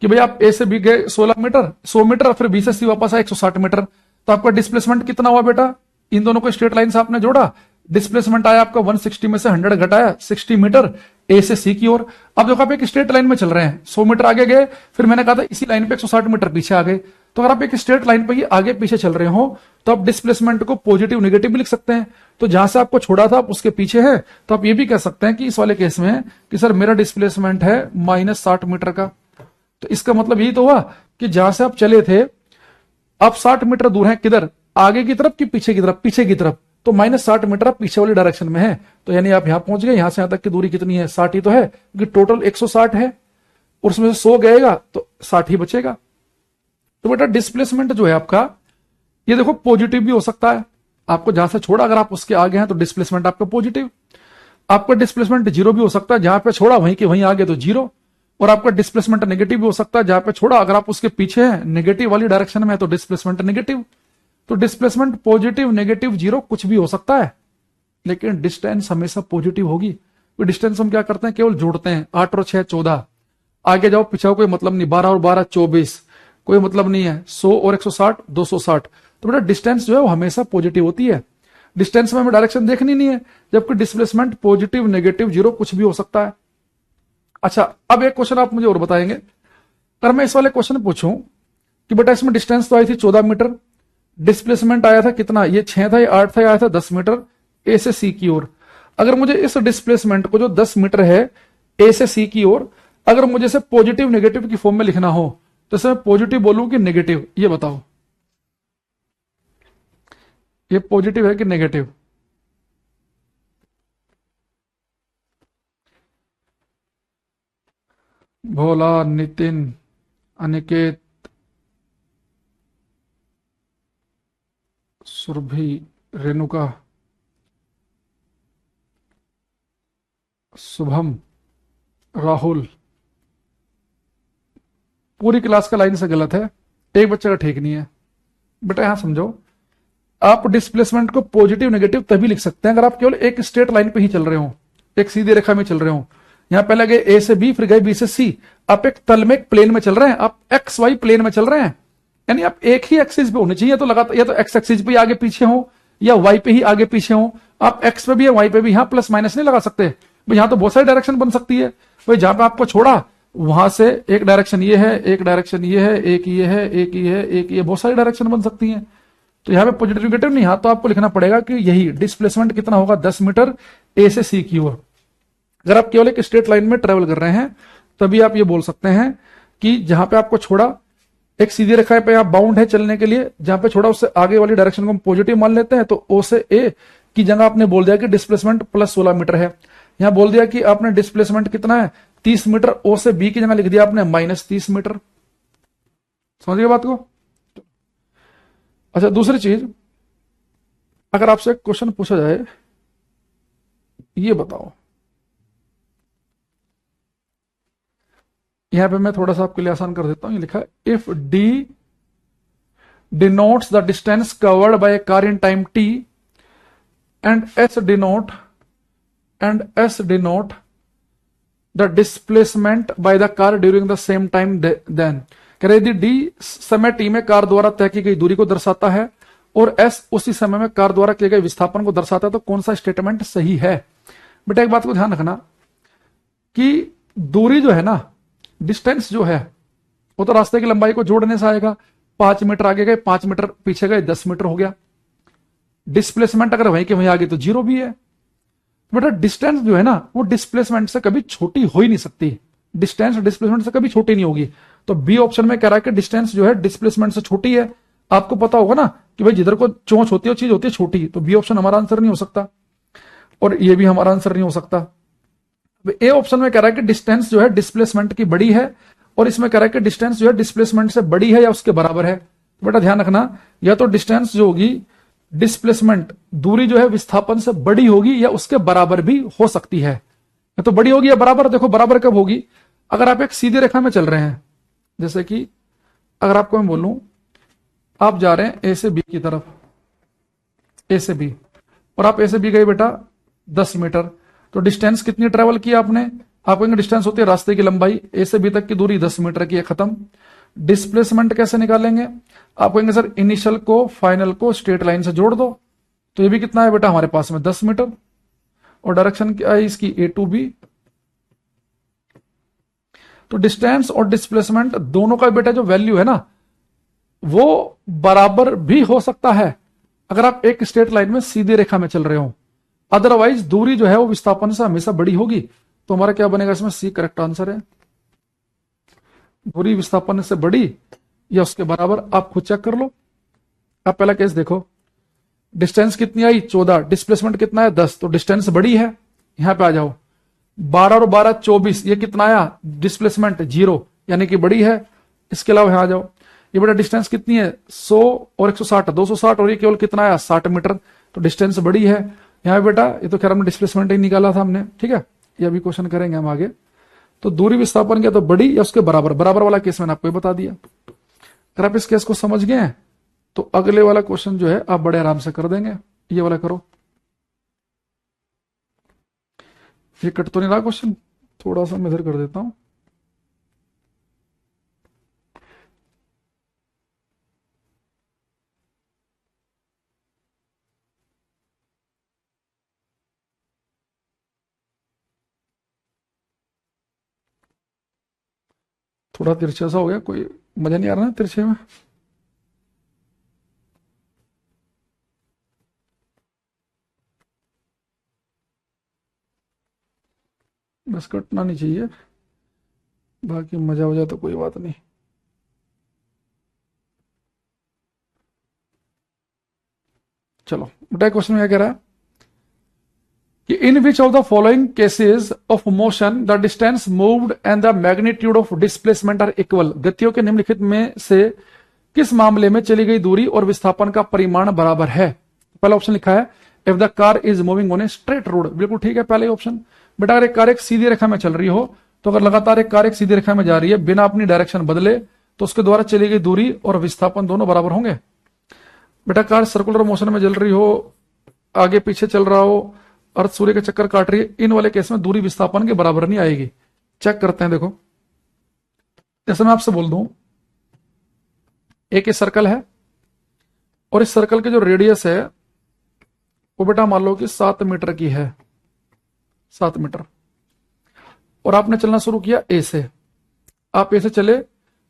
S1: कि भाई आप ए से बी गए 16 मीटर 100 मीटर और फिर बी से सी वापस आए 160 मीटर, तो आपका डिस्प्लेसमेंट कितना हुआ बेटा? इन दोनों को स्ट्रेट लाइन से आपने जोड़ा, डिस्प्लेसमेंट आया आपका 160 में से 100 घटाया 60 मीटर ए से सी की ओर। अब देखो आप एक स्ट्रेट लाइन में चल रहे हैं, 100 मीटर आगे गए, फिर मैंने कहा था इसी लाइन पे 160 मीटर पीछे आ गए। तो अगर आप एक स्ट्रेट लाइन पे ही आगे पीछे चल रहे हो तो आप डिस्प्लेसमेंट को पॉजिटिव नेगेटिव भी लिख सकते हैं। तो जहां से आपको छोड़ा था आप उसके पीछे है, तो आप ये भी कह सकते हैं कि इस वाले केस में कि सर मेरा डिस्प्लेसमेंट है -60 मीटर का। तो इसका मतलब यही तो हुआ कि जहां से आप चले थे आप 60 मीटर दूर हैं, किधर? आगे की तरफ कि पीछे की तरफ? पीछे की तरफ। तो -60 मीटर आप पीछे वाली डायरेक्शन में है, तो यानी आप यहां पहुंच गए। यहां से यहां तक की दूरी कितनी है? 60 ही तो है, क्योंकि टोटल 160 है और उसमें से 100 गएगा तो 60 ही बचेगा। तो बेटा डिस्प्लेसमेंट जो है आपका, ये देखो पॉजिटिव भी हो सकता है। आपको जहां से छोड़ा अगर आप उसके आगे हैं तो डिस्प्लेसमेंट आपका पॉजिटिव। आपका डिस्प्लेसमेंट जीरो भी हो सकता है, जहां पे छोड़ा वहीं के वहीं आगे तो जीरो। और आपका डिस्प्लेसमेंट नेगेटिव भी हो सकता है, जहां पे छोड़ा अगर आप उसके पीछे हैं नेगेटिव वाली डायरेक्शन में है तो डिस्प्लेसमेंट नेगेटिव। तो डिस्प्लेसमेंट पॉजिटिव नेगेटिव जीरो कुछ भी हो सकता है, लेकिन डिस्टेंस हमेशा पॉजिटिव होगी। तो डिस्टेंस हम क्या करते हैं? केवल जोड़ते हैं। 8 और 6 14, आगे जाओ पीछे कोई मतलब नहीं। 12 और 12 24, कोई मतलब नहीं है। 100 और 160 260। तो बेटा डिस्टेंस जो है वो हमेशा पॉजिटिव होती है। डिस्टेंस में हमें डायरेक्शन देखनी नहीं है, जबकि डिस्प्लेसमेंट पॉजिटिव नेगेटिव जीरो कुछ भी हो सकता है। अच्छा, अब एक क्वेश्चन आप मुझे और बताएंगे। अगर मैं इस वाले क्वेश्चन पूछूं कि बेटा इसमें डिस्टेंस तो आई थी 14 मीटर, डिस्प्लेसमेंट आया था कितना? ये 6 था, ये 8 था, आया था 10 मीटर ए से सी की ओर। अगर मुझे इस डिस्प्लेसमेंट को जो 10 मीटर है ए से सी की ओर, अगर मुझे इसे पॉजिटिव नेगेटिव की फॉर्म में लिखना हो तो इसे मैं पॉजिटिव बोलूं कि नेगेटिव? ये बताओ, ये पॉजिटिव है कि नेगेटिव? भोला, नितिन, अनिकेत, सुरभि, रेणुका, शुभम, राहुल। पूरी क्लास का लाइन से गलत है, एक बच्चे का ठीक नहीं है। बेटा यहां समझो, आप डिस्प्लेसमेंट को पॉजिटिव नेगेटिव तभी लिख सकते हैं अगर आप केवल एक स्ट्रेट लाइन पे ही चल रहे हो, एक सीधी रेखा में चल रहे हो। यहां पहले गए ए से बी, फिर गए बी से सी। आप एक तल में एक प्लेन में चल रहे हैं, आप एक्स वाई प्लेन में चल रहे हैं, यानी आप एक ही एक्सिस पे होने चाहिए। तो लगातार या तो एक्स एक्सिस पे आगे पीछे हो या वाई पे ही आगे पीछे हो। आप एक्स पे भी या वाई पे भी, यहां प्लस माइनस नहीं लगा सकते। यहां तो बहुत सारी डायरेक्शन बन सकती है। भाई जहां पे आपको छोड़ा वहां से एक डायरेक्शन ये है, एक डायरेक्शन ये है, एक ये है, एक ये है, एक ये, बहुत सारी डायरेक्शन बन सकती है। तो यहां पे पॉजिटिव नेगेटिव नहीं, यहां तो आपको लिखना पड़ेगा कि यही डिस्प्लेसमेंट कितना होगा 10 मीटर ए से सी की ओर। अगर आप केवल एक स्ट्रेट लाइन में ट्रेवल कर रहे हैं तभी आप ये बोल सकते हैं कि जहां पे आपको छोड़ा एक सीधी रेखा पे आप बाउंड है चलने के लिए, जहां पे छोड़ा उससे आगे वाली डायरेक्शन को हम पॉजिटिव मान लेते हैं। तो ओ से ए की जगह आपने बोल दिया कि डिस्प्लेसमेंट +16 मीटर है। यहां बोल दिया कि आपने डिस्प्लेसमेंट कितना है 30 मीटर, ओ से बी की जगह लिख दिया आपने -30 मीटर। समझिए बात को। अच्छा दूसरी चीज, अगर आपसे क्वेश्चन पूछा जाए, ये बताओ, यहां पे मैं थोड़ा सा आपके लिए आसान कर देता हूं, ये लिखा है if D denotes the distance covered by a car in time t and s denote the displacement by the car during the same time then। कह रहे यदि डी समय टी में कार द्वारा तय की गई दूरी को दर्शाता है और एस उसी समय में कार द्वारा किए गए विस्थापन को दर्शाता है, तो कौन सा स्टेटमेंट सही है। बेटा एक बात को ध्यान रखना कि दूरी जो है ना, डिस्टेंस जो है, वो तो रास्ते की लंबाई को जोड़ने से आएगा। 5 मीटर आगे गए, 5 मीटर पीछे गए, 10 मीटर हो गया। डिस्प्लेसमेंट अगर वहीं के वहीं आगे तो 0 भी है। बेटा डिस्टेंस जो है ना, वो डिस्प्लेसमेंट से कभी छोटी हो ही नहीं सकती। डिस्टेंस डिस्प्लेसमेंट से कभी छोटी नहीं होगी। तो बी ऑप्शन में कह रहा है कि डिस्टेंस जो है डिस्प्लेसमेंट से छोटी है। आपको पता होगा ना कि भाई जिधर को चोंच होती है चीज होती है छोटी, तो बी ऑप्शन हमारा आंसर नहीं हो सकता और ये भी हमारा आंसर नहीं हो सकता। ए ऑप्शन में कह रहा है कि डिस्टेंस जो है डिस्प्लेसमेंट की बड़ी है, और इसमें कह रहा है कि डिस्टेंस जो है डिस्प्लेसमेंट से बड़ी है या उसके बराबर है। तो बेटा ध्यान रखना, या तो डिस्टेंस जो होगी डिस्प्लेसमेंट दूरी जो है विस्थापन से बड़ी होगी या उसके बराबर भी हो सकती है। या तो बड़ी होगी या बराबर। देखो बराबर कब होगी, अगर आप एक सीधी रेखा में चल रहे हैं, जैसे कि अगर आपको मैं बोलूं आप जा रहे हैं ए से बी की तरफ, ए से बी, और आप ए से बी गए बेटा 10 मीटर, तो डिस्टेंस कितनी ट्रेवल की आपने, आप कहेंगे डिस्टेंस होती है रास्ते की लंबाई, ए से बी तक की दूरी 10 मीटर की है, खत्म। डिस्प्लेसमेंट कैसे निकालेंगे, आप कहेंगे सर इनिशियल को फाइनल को स्ट्रेट लाइन से जोड़ दो, तो ये भी कितना है बेटा हमारे पास में 10 मीटर, और डायरेक्शन क्या है इसकी ए टू बी। तो डिस्टेंस और डिस्प्लेसमेंट दोनों का बेटा जो वैल्यू है ना, वो बराबर भी हो सकता है अगर आप एक स्ट्रेट लाइन में सीधी रेखा में चल रहे हो। अदरवाइज दूरी जो है वो विस्थापन से हमेशा बड़ी होगी। तो हमारा क्या बनेगा इसमें, सी करेक्ट आंसर है। दूरी विस्थापन से बड़ी या उसके बराबर, आप खुद चेक कर लो। आप पहला केस देखो, डिस्टेंस कितनी आई 14, डिस्प्लेसमेंट कितना है 10, तो डिस्टेंस बड़ी है। यहां पे आ जाओ, 12 और 12 24, ये कितना आया डिस्प्लेसमेंट 0, यानी कि बड़ी है। इसके अलावा यहां आ जाओ, ये बेटा डिस्टेंस कितनी है 100 और 160 260, और ये केवल कितना आया 60 मीटर, तो डिस्टेंस बड़ी है। यहाँ बेटा ये तो खैर हमने डिस्प्लेसमेंट ही निकाला था हमने, ठीक है, ये अभी क्वेश्चन करेंगे हम आगे। तो दूरी विस्थापन क्या, तो बड़ी या उसके बराबर, बराबर वाला केस मैंने आपको बता दिया। अगर आप इस केस को समझ गए हैं तो अगले वाला क्वेश्चन जो है आप बड़े आराम से कर देंगे। ये वाला करो, ये कट तो नहीं रहा क्वेश्चन, थोड़ा सा मैं इधर कर देता हूं। थोड़ा तिरछा सा हो गया, कोई मजा नहीं आ रहा ना तिरछे में। बस कटना नहीं चाहिए, बाकी मजा हो जाए तो कोई बात नहीं। चलो बेटा क्वेश्चन में क्या कह रहा है कि in which of the following cases of motion the distance moved and the magnitude of displacement are equal. गतियों के निम्नलिखित में से किस मामले में चली गई दूरी और विस्थापन का परिमाण बराबर है। पहला ऑप्शन लिखा है if the car is moving on a straight road, बिल्कुल ठीक है पहले ऑप्शन। बेटा अगर एक कार एक सीधी रेखा में चल रही हो, तो अगर लगातार एक कार एक सीधी रेखा में जा रही है बिना अपनी डायरेक्शन बदले, तो उसके द्वारा चली गई दूरी और विस्थापन दोनों बराबर होंगे। बेटा कार सर्कुलर मोशन में चल रही हो, आगे पीछे चल रहा हो, अर्थ सूर्य के चक्कर काट रही है, इन वाले केस में दूरी विस्थापन के बराबर नहीं आएगी। चेक करते हैं, देखो जैसे मैं आपसे बोल दूं एक सर्कल है और इस सर्कल के जो रेडियस है वो बेटा मान लो कि 7 मीटर की है, 7 मीटर, और आपने चलना शुरू किया ए से। आप ए से चले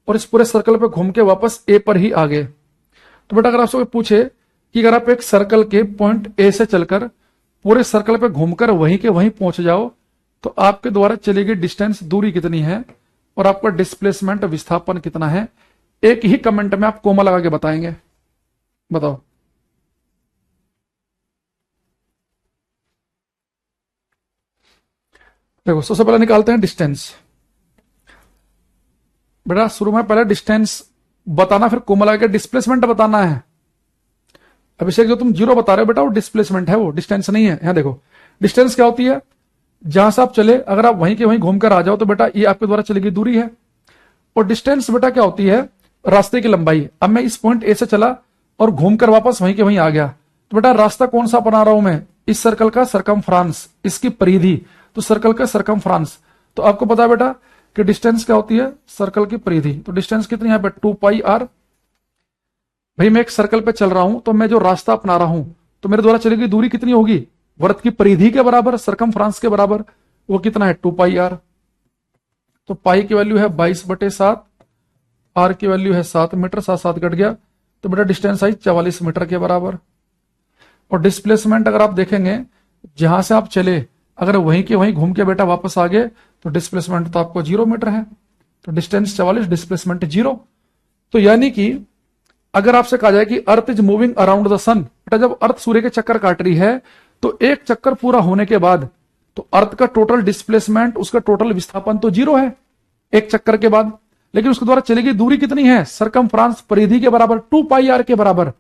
S1: और इस पूरे सर्कल पे घूम के वापस ए पर ही आ गए। तो बेटा अगर आपसे पूछे कि अगर आप एक सर्कल के पॉइंट ए से चलकर पूरे सर्कल पे घूमकर वहीं के वहीं पहुंच जाओ, तो आपके द्वारा चली गई डिस्टेंस दूरी कितनी है और आपका डिस्प्लेसमेंट विस्थापन कितना है, एक ही कमेंट में आप कोमा लगा के बताएंगे। बताओ देखो सबसे पहले निकालते हैं डिस्टेंस। बेटा शुरू में पहले डिस्टेंस बताना, फिर कोमल के डिस्प्लेसमेंट बताना है। अभिषेक जो तुम जीरो बता रहे हो बेटा वो डिस्प्लेसमेंट है, वो डिस्टेंस नहीं है। यहां देखो डिस्टेंस क्या होती है, जहां से आप चले अगर आप वहीं के वहीं घूमकर आ जाओ तो बेटा ये आपके द्वारा चली गई दूरी है। और डिस्टेंस बेटा क्या होती है, रास्ते की लंबाई। अब मैं इस पॉइंट ए से चला और घूमकर वापस वहीं के वहीं आ गया, तो बेटा रास्ता कौन सा बना रहा हूं मैं, इस सर्कल का सरकमफ्रांस, इसकी परिधि, तो सर्कल का सरकमफ्रांस। तो आपको पता है बेटा कि डिस्टेंस क्या होती है, सर्कल की परिधि। तो डिस्टेंस कितनी है, 2 पाई आर। भाई मैं एक सर्कल पे चल रहा हूं तो मैं जो रास्ता अपना रहा हूं तो मेरे द्वारा चली गई दूरी कितनी होगी, वृत्त की परिधि के बराबर, सरकमफ्रांस के बराबर। वो कितना है, 2 पाई आर। तो पाई की वैल्यू है 22/7, आर की वैल्यू है 7 मीटर, 7 कट गया, तो बेटा डिस्टेंस आई 44 मीटर के बराबर। और डिस्प्लेसमेंट अगर आप देखेंगे जहां से आप चले अगर वहीं के वहीं घूम के बेटा वापस आ गए तो डिस्प्लेसमेंट तो आपको 0 मीटर है। तो डिस्टेंस 44, डिस्प्लेसमेंट 0। तो यानी कि अगर आपसे कहा जाए कि earth is moving around the sun, बेटा जब अर्थ सूर्य के चक्कर काट रही है तो एक चक्कर पूरा होने के बाद तो अर्थ का टोटल डिस्प्लेसमेंट, उसका टोटल विस्थापन तो 0 है एक चक्कर के बाद, लेकिन उसके द्वारा चली गई दूरी कितनी है, सरकमफ्रांस परिधि के बराबर, 2 पाई आर के बराबर।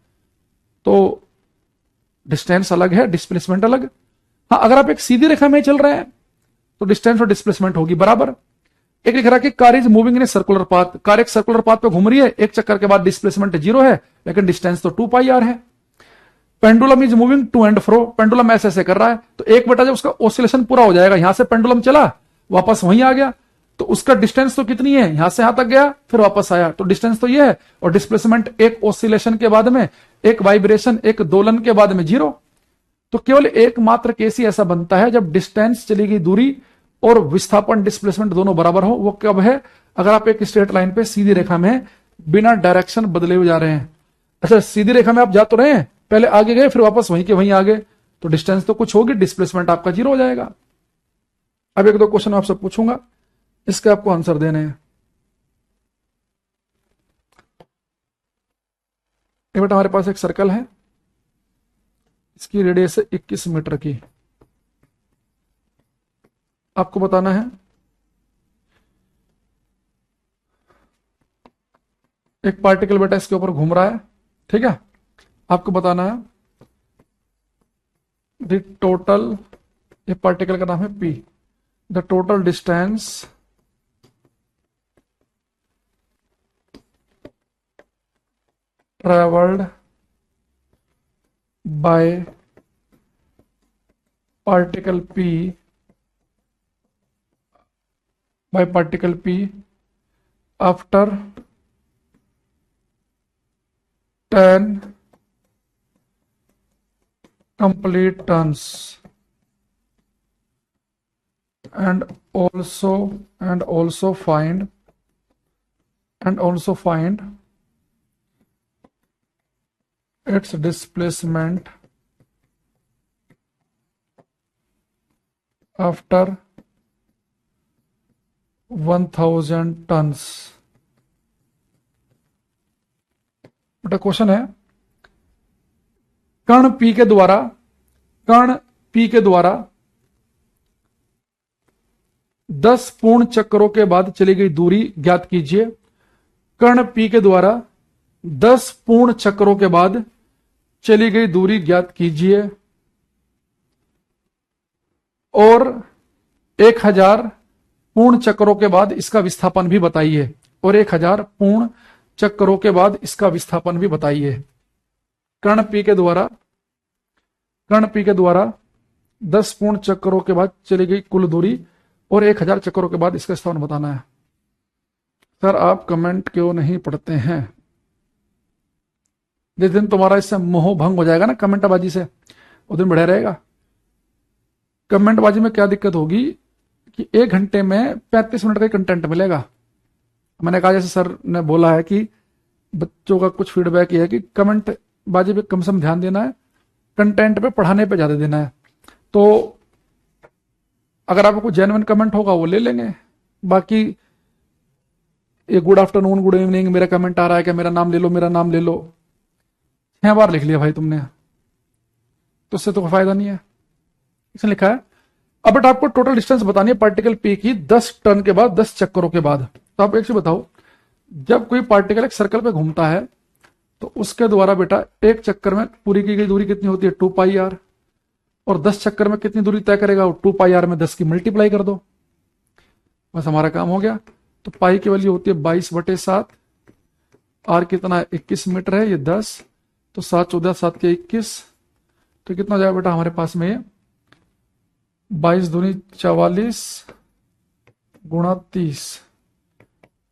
S1: तो डिस्टेंस अलग है, डिस्प्लेसमेंट अलग। हाँ अगर आप एक सीधी रेखा में चल रहे हैं तो डिस्टेंस और डिस्प्लेसमेंट होगी बराबर। एक लिख रहा कि car is moving in circular path, car एक सर्कुलर पाथ पे घूम रही है, एक चक्कर के बाद डिस्प्लेसमेंट 0 है लेकिन डिस्टेंस तो 2 पाई आर है। Pendulum is moving to and fro, pendulum ऐसे ऐसे कर रहा है, तो एक बेटा जब उसका ऑसिलेशन पूरा हो जाएगा, यहां से पेंडुलम चला वापस वहीं आ गया, तो उसका डिस्टेंस तो कितनी है, यहां से यहां तक गया फिर वापस आया, तो डिस्टेंस तो ये है। और डिस्प्लेसमेंट एक ऑसिलेशन के बाद में, एक वाइब्रेशन, एक दोलन के बाद में 0। तो केवल एकमात्र केस ही ऐसा बनता है जब डिस्टेंस चली गई दूरी और विस्थापन डिस्प्लेसमेंट दोनों बराबर हो। वो कब है, अगर आप एक स्ट्रेट लाइन पे सीधी रेखा में बिना डायरेक्शन बदले हुए जा रहे हैं। अच्छा सीधी रेखा में आप जा तो रहे हैं, पहले आगे गए फिर वापस वहीं के वहीं आ गए, तो डिस्टेंस तो कुछ होगी, डिस्प्लेसमेंट आपका 0 हो जाएगा। अब एक दो क्वेश्चन आपसे पूछूंगा, इसके आपको आंसर देने हैं। बेटा हमारे पास एक सर्कल है, इसकी रेडियस है 21 मीटर की। आपको बताना है एक पार्टिकल बेटा इसके ऊपर घूम रहा है, ठीक है। आपको बताना है द टोटल, ये पार्टिकल का नाम है P, the total distance travelled by particle P after 10 complete turns, and also find its displacement after 1000 turns. बेटा क्वेश्चन है कण P के द्वारा 10 पूर्ण चक्रों के बाद चली गई दूरी ज्ञात कीजिए। कण P के द्वारा 10 पूर्ण चक्रों के बाद चली गई दूरी ज्ञात कीजिए और 1000 पूर्ण चक्रों के बाद इसका विस्थापन भी बताइए, और 1000 पूर्ण चक्रों के बाद इसका विस्थापन भी बताइए। कण P के द्वारा 10 पूर्ण चक्रों के बाद चली गई कुल दूरी और 1000 चक्रों के बाद इसका विस्थापन बताना है। सर आप कमेंट क्यों नहीं पढ़ते हैं? जिस दिन तुम्हारा इससे मोह भंग हो जाएगा ना कमेंटबाजी से, उस दिन बढ़िया रहेगा। कमेंटबाजी में क्या दिक्कत होगी कि 1 घंटे में 35 मिनट का कंटेंट मिलेगा। मैंने कहा जैसे सर ने बोला है कि बच्चों का कुछ फीडबैक ये है कि कमेंट बाजी पे कम से कम ध्यान देना है, कंटेंट पे पढ़ाने पे ज्यादा देना है। तो अगर आपको कुछ जेन्युइन कमेंट होगा वो ले लेंगे, बाकी ये गुड आफ्टरनून गुड इवनिंग मेरा कमेंट आ रहा है क्या, मेरा नाम ले लो मेरा नाम ले लो, 6 बार लिख लिया भाई तुमने, तो उससे तो कोई फायदा नहीं है। इसने लिखा है अब बेटा आपको टोटल डिस्टेंस बतानी है पार्टिकल पी की 10 टर्न के बाद, 10 चक्करों के बाद। तो आप एक चीज बताओ, जब कोई पार्टिकल एक सर्कल पे घूमता है तो उसके द्वारा बेटा एक चक्कर में पूरी की गई दूरी कितनी होती है, 2πr, और 10 चक्कर में कितनी दूरी तय करेगा, 2πr में 10 की मल्टीप्लाई कर दो, बस हमारा काम हो गया। तो पाई की वैल्यू होती है 22/7, आर कितना है 21 मीटर है, ये 10, तो 7 14 7 के 21, तो कितना हो जाएगा बेटा हमारे पास में, 22 दूनी 44 गुणा 30,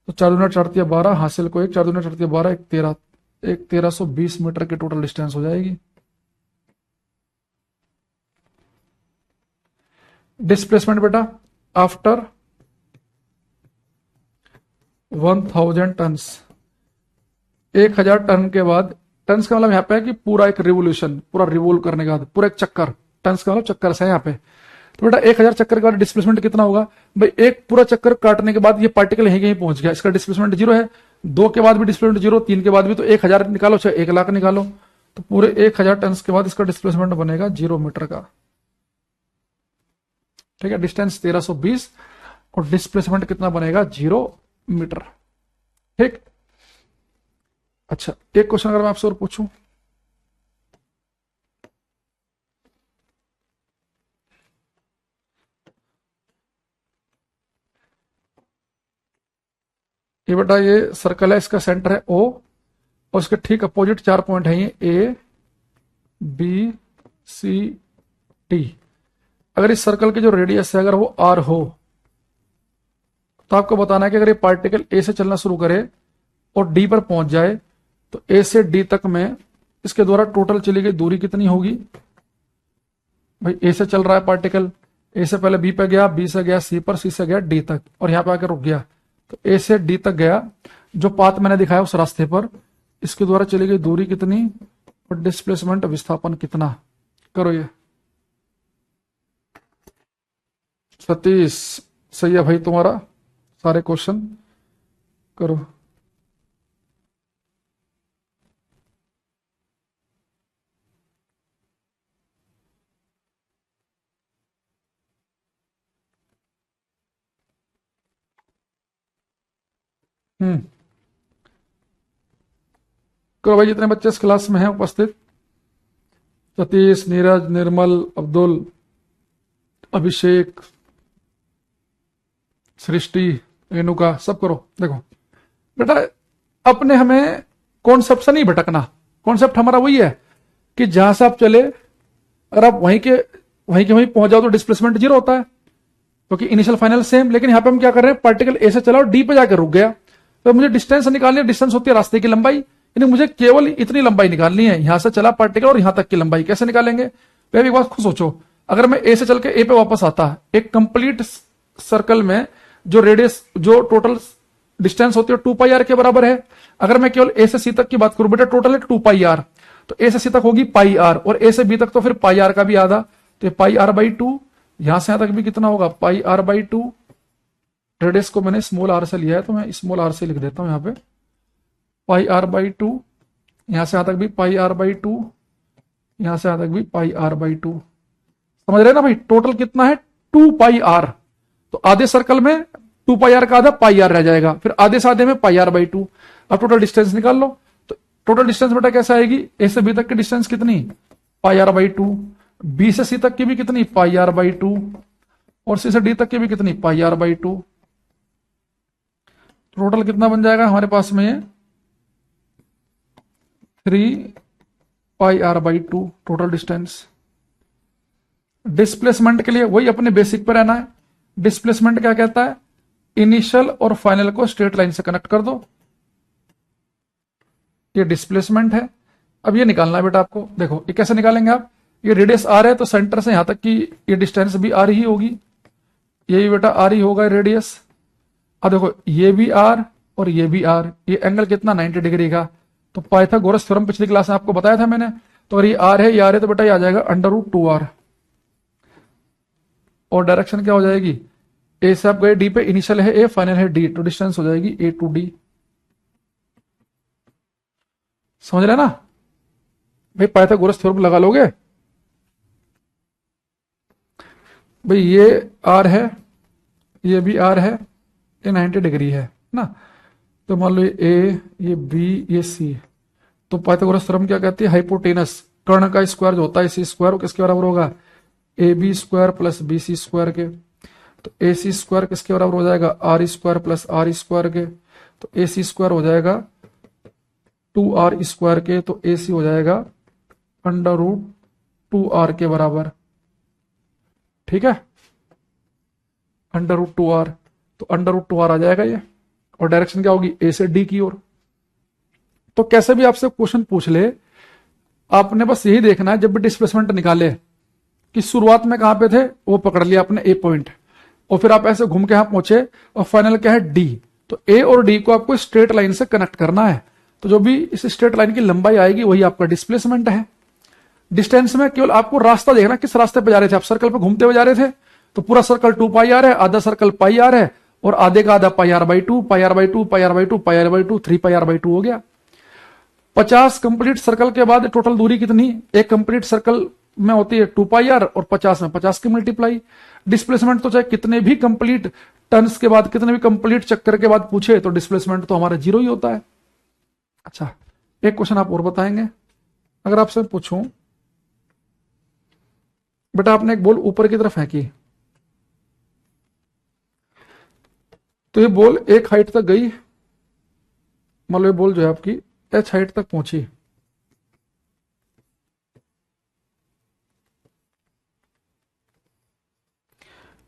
S1: तो 4 दूना 4 दिया 12, हासिल को 1, 4 दूना 4 दिया 12, 1 13, 1320 मीटर की टोटल डिस्टेंस हो जाएगी। डिस्प्लेसमेंट बेटा आफ्टर 1000 टन्स, 1000 टन के बाद, टन्स का मतलब यहाँ पे है कि पूरा एक रिवोल्यूशन, पूरा रिवोल्व करने के बाद, पूरा एक चक्कर, टन्स का मतलब चक्कर से है यहाँ पे। तो बेटा 1000 चक्कर के बाद डिस्प्लेसमेंट कितना होगा भाई, एक पूरा चक्कर काटने के बाद ये पार्टिकल यहीं कहीं पहुंच गया, इसका डिस्प्लेसमेंट 0 है, 2 के बाद भी डिस्प्लेसमेंट 0, 3 के बाद भी, तो 1000 निकालो चाहे 1 लाख निकालो, तो पूरे 1000 टन के बाद इसका डिस्प्लेसमेंट बनेगा 0 मीटर का। ठीक है, डिस्टेंस 1320 और डिस्प्लेसमेंट कितना बनेगा, 0 मीटर। ठीक, अच्छा एक क्वेश्चन अगर मैं आपसे और पूछूं, ये बेटा ये सर्कल है, इसका सेंटर है O, और इसके ठीक अपोजिट 4 पॉइंट है, ये A B C D। अगर इस सर्कल के जो रेडियस है अगर वो R हो, तो आपको बताना है कि अगर ये पार्टिकल A से चलना शुरू करे और D पर पहुंच जाए, तो A से D तक में इसके द्वारा टोटल चली गई दूरी कितनी होगी। भाई A से चल रहा है पार्टिकल, A से पहले B पे गया, B से गया C पर, C से गया D तक, और यहां पे आकर रुक गया, तो A से D तक गया, जो पाथ मैंने दिखाया उस रास्ते पर, इसके द्वारा चली गई दूरी कितनी और डिस्प्लेसमेंट विस्थापन कितना। करो ये सतीश, सही है भाई तुम्हारा सारे क्वेश्चन, करो। हम्म, करो भाई जितने बच्चे इस क्लास में हैं उपस्थित, सतीश, नीरज, निर्मल, अब्दुल, अभिषेक, सृष्टि, रेणुका, सब करो। देखो बेटा अपने हमें कॉन्सेप्ट से नहीं भटकना, कॉन्सेप्ट हमारा वही है कि जहां से आप चले अगर आप वहीं पहुंच जाओ तो डिस्प्लेसमेंट 0 होता है, क्योंकि इनिशियल फाइनल सेम। लेकिन यहां पे हम क्या कर रहे हैं, पार्टिकल ए से चला और डी पे जाकर रुक गया, तो मुझे डिस्टेंस निकालनी है, डिस्टेंस होती है रास्ते की लंबाई, यानी मुझे केवल इतनी लंबाई निकालनी है, यहां से चला पार्टिकल और यहां तक की लंबाई कैसे निकालेंगे। तो एक बात खुद सोचो, अगर मैं ए से चल के ए पे वापस आता, एक कंप्लीट सर्कल में जो रेडियस, जो टोटल डिस्टेंस होती है 2πr के बराबर है। अगर मैं केवल ए से सी तक की बात करूं, बेटा टोटल है 2πr, तो ए से सी तक होगी πr, और ए से बी तक तो फिर πr का भी आधा, तो πr/2, यहां से यहां तक भी कितना होगा, πr/2। रेडियस को मैंने स्मॉल आर से लिया है, तो मैं स्मॉल आर से लिख देता हूं यहां पे, πr/2, यहां से यहां तक भी πr/2, यहां से यहां तक भी πr/2। समझ रहे ना भाई, टोटल कितना है 2πr, तो आधे सर्कल में 2πr का आधा πr रह जाएगा, फिर आधे से आधे में πr/2। अब टोटल डिस्टेंस निकाल लो, तो टोटल डिस्टेंस बेटा कैसे आएगी, ए से बी तक की डिस्टेंस कितनी, πr/2, बी से सी तक की भी कितनी, πr/2, और सी से डी तक की भी कितनी, πr/2। टोटल कितना बन जाएगा हमारे पास में, 3πr/2 टोटल डिस्टेंस। डिस्प्लेसमेंट के लिए वही अपने बेसिक पर रहना है। डिस्प्लेसमेंट क्या कहता है, इनिशियल और फाइनल को स्ट्रेट लाइन से कनेक्ट कर दो, ये डिस्प्लेसमेंट है। अब ये निकालना है बेटा आपको, देखो ये कैसे निकालेंगे आप, ये रेडियस आर है, तो सेंटर से यहां तक की ये डिस्टेंस भी आर ही होगी, ये भी बेटा आर ही होगा रेडियस। अब देखो ये भी आर और ये भी आर, ये एंगल कितना 90 डिग्री का, तो पाइथागोरस थ्योरम पिछली क्लास में आपको बताया था मैंने, तो अगर ये आर है, ये आर है, तो बेटा ये आ जाएगा √2r, और डायरेक्शन क्या हो जाएगी, ए से आप गए डी पे, इनिशियल है ए, फाइनल है डी, तो डिस्टेंस हो जाएगी A to D। समझ रहे ना भाई, पाइथागोरस थ्योरम लगा लोगे। भाई ये आर है, ये भी आर है, ये 90 डिग्री है ना। तो मान लो ये बी, ये सी। तो पाइथागोरस थ्योरम क्या कहती है, हाइपोटेनस कर्ण का स्क्वायर जो होता है सी स्क्वायर, वो किसके बराबर होगा, A B square plus B C square के। तो ए सी स्क्वायर किसके बराबर हो जाएगा, R square plus R square के। तो ए सी स्क्वायर हो जाएगा 2r स्क्वायर के। तो ए सी हो जाएगा अंडर रूट 2r के बराबर। ठीक है, अंडर रूट 2r। तो अंडर रूट 2r आ जाएगा ये, और डायरेक्शन क्या होगी, ए से डी की ओर। तो कैसे भी आपसे क्वेश्चन पूछ ले, आपने बस यही देखना है जब भी डिस्प्लेसमेंट निकाले कि शुरुआत में कहां पे थे, वो पकड़ लिया आपने ए पॉइंट, और फिर आप ऐसे घूम के यहां पहुंचे, और फाइनल क्या है, डी। तो ए और डी को आपको स्ट्रेट लाइन से कनेक्ट करना है। तो जो भी इस स्ट्रेट लाइन की लंबाई आएगी वही आपका डिस्प्लेसमेंट है। डिस्टेंस में केवल आपको रास्ता देखना, किस रास्ते पे जा रहे थे आप, सर्कल पे घूमते हुए जा रहे थे, तो पूरा सर्कल 2 पाई आर है, आधा सर्कल पाई आर है, और आधे का आधा pi r by 2, pi r by 2, pi r by 2, pi r by 2, 3 pi r by 2 हो गया। 50 कंप्लीट सर्कल के बाद टोटल दूरी कितनी, एक कंप्लीट सर्कल में होती है 2 पाई आर, और 50 में 50 की मल्टीप्लाई। डिस्प्लेसमेंट तो चाहे कितने भी कंप्लीट टर्न्स के बाद, कितने भी कंप्लीट चक्कर के बाद पूछे, तो डिस्प्लेसमेंट तो हमारा 0 ही होता है। अच्छा, एक क्वेश्चन आप और बताएंगे। अगर आपसे पूछूं, बेटा आपने एक बॉल ऊपर की तरफ फेंकी, तो ये बॉल एक हाइट तक गई, मान लो ये बॉल जो है आपकी एच हाइट तक पहुंची,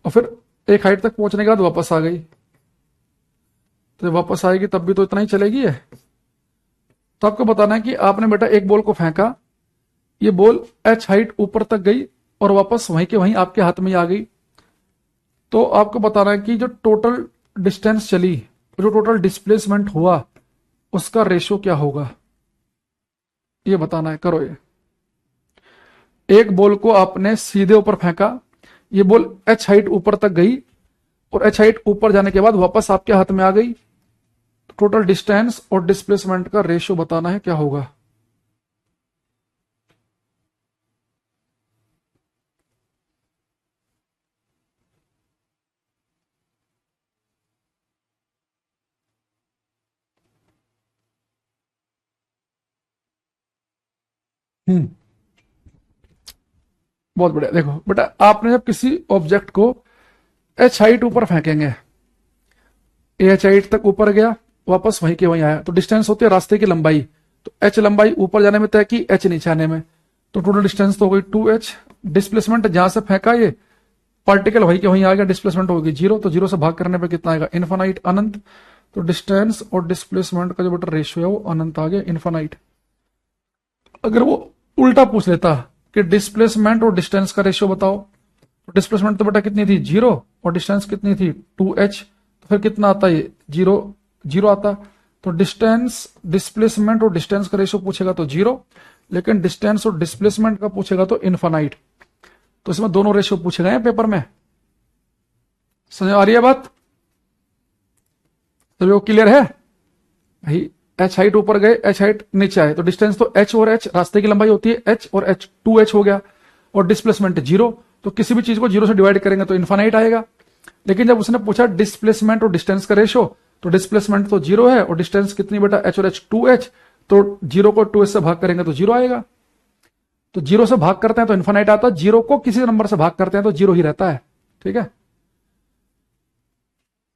S1: और फिर एक हाइट तक पहुंचने के बाद वापस आ गई। तो जब वापस आएगी तब भी तो इतना ही चलेगी है। तो आपको बताना है कि आपने बेटा एक बॉल को फेंका, ये बॉल एच हाइट ऊपर तक गई और वापस वहीं के वहीं आपके हाथ में ही आ गई। तो आपको बताना है कि जो टोटल डिस्टेंस चली, जो टोटल डिस्प्लेसमेंट हुआ, उसका रेशियो क्या होगा, ये बताना है। करो ये, एक बॉल को आपने सीधे ऊपर फेंका, ये बॉल एच हाइट ऊपर तक गई, और एच हाइट ऊपर जाने के बाद वापस आपके हाथ में आ गई। तो टोटल डिस्टेंस और डिस्प्लेसमेंट का रेशियो बताना है क्या होगा। हम्म, बहुत बढ़िया। देखो बेटा, आपने जब किसी ऑब्जेक्ट को एच हाइट ऊपर फेंकेंगे, एच हाइट तक ऊपर गया, वापस वहीं के वहीं आया, तो डिस्टेंस होती है रास्ते की लंबाई। तो एच लंबाई ऊपर जाने में तय की, एच नीचे आने में, तो टोटल डिस्टेंस तो हो गई 2h। डिस्प्लेसमेंट जहां से फेंका ये पार्टिकल वहीं के वहीं आ गया, डिस्प्लेसमेंट होगी 0। तो 0 से भाग करने पे कितना आएगा, इन्फानाइट, अनंत। तो डिस्टेंस और डिस्प्लेसमेंट का जो बेटा रेशियो है वो अनंत आ गया, इन्फानाइट। अगर वो उल्टा पूछ लेता कि डिस्प्लेसमेंट और डिस्टेंस का रेशियो बताओ, तो डिस्प्लेसमेंट तो बेटा कितनी थी, 0, और डिस्टेंस कितनी थी, 2h। तो फिर कितना आता है, 0 0 आता। तो डिस्टेंस, डिस्प्लेसमेंट और डिस्टेंस का रेशियो पूछेगा तो 0, लेकिन डिस्टेंस और डिस्प्लेसमेंट का पूछेगा तो इन्फानाइट। तो इसमें दोनों रेशियो पूछे गए हैं पेपर में। समझ आ रही है बात, तो वो क्लियर है भाई। एच हाइट ऊपर गए, एच हाइट नीचे आए, तो डिस्टेंस तो एच और एच, रास्ते की लंबाई होती है एच और एच, 2h हो गया, और डिस्प्लेसमेंट 0। तो किसी भी चीज को 0 से डिवाइड करेंगे तो इन्फानाइट आएगा। लेकिन जब उसने पूछा डिस्प्लेसमेंट और डिस्टेंस का रेशियो, तो डिस्प्लेसमेंट तो 0 है, और डिस्टेंस कितनी बेटा, एच और एच, 2h। तो 0 को 2h से भाग करेंगे तो 0 आएगा। तो 0 से भाग करते हैं तो इन्फानाइट आता है, 0 को किसी नंबर से भाग करते हैं तो 0 ही रहता है। ठीक है,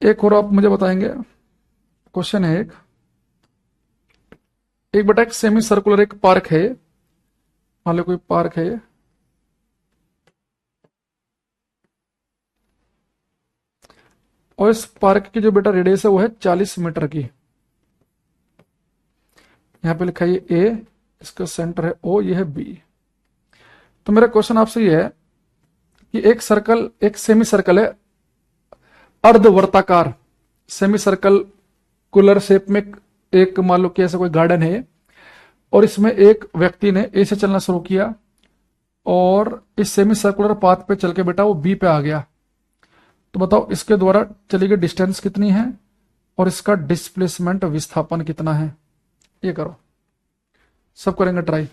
S1: एक और आप मुझे बताएंगे। क्वेश्चन है एक बेटा, एक सेमी सर्कुलर एक पार्क है, मान लो कोई पार्क है, और इस पार्क की जो बेटा रेडियस है वो है 40 मीटर की। यहां पे लिखा है ए, इसका सेंटर है ओ, ये है बी। तो मेरा क्वेश्चन आपसे ये है कि एक सर्कल, एक सेमी सर्कल है, अर्धवर्ताकार सेमी सर्कल कुलर शेप में, एक मान लो कि ऐसा कोई गार्डन है, और इसमें एक व्यक्ति ने ए से चलना शुरू किया, और इस सेमी सर्कुलर पाथ पे चल के बेटा वो बी पे आ गया। तो बताओ इसके द्वारा चली गई डिस्टेंस कितनी है, और इसका डिस्प्लेसमेंट विस्थापन कितना है। ये करो, सब करेंगे ट्राई।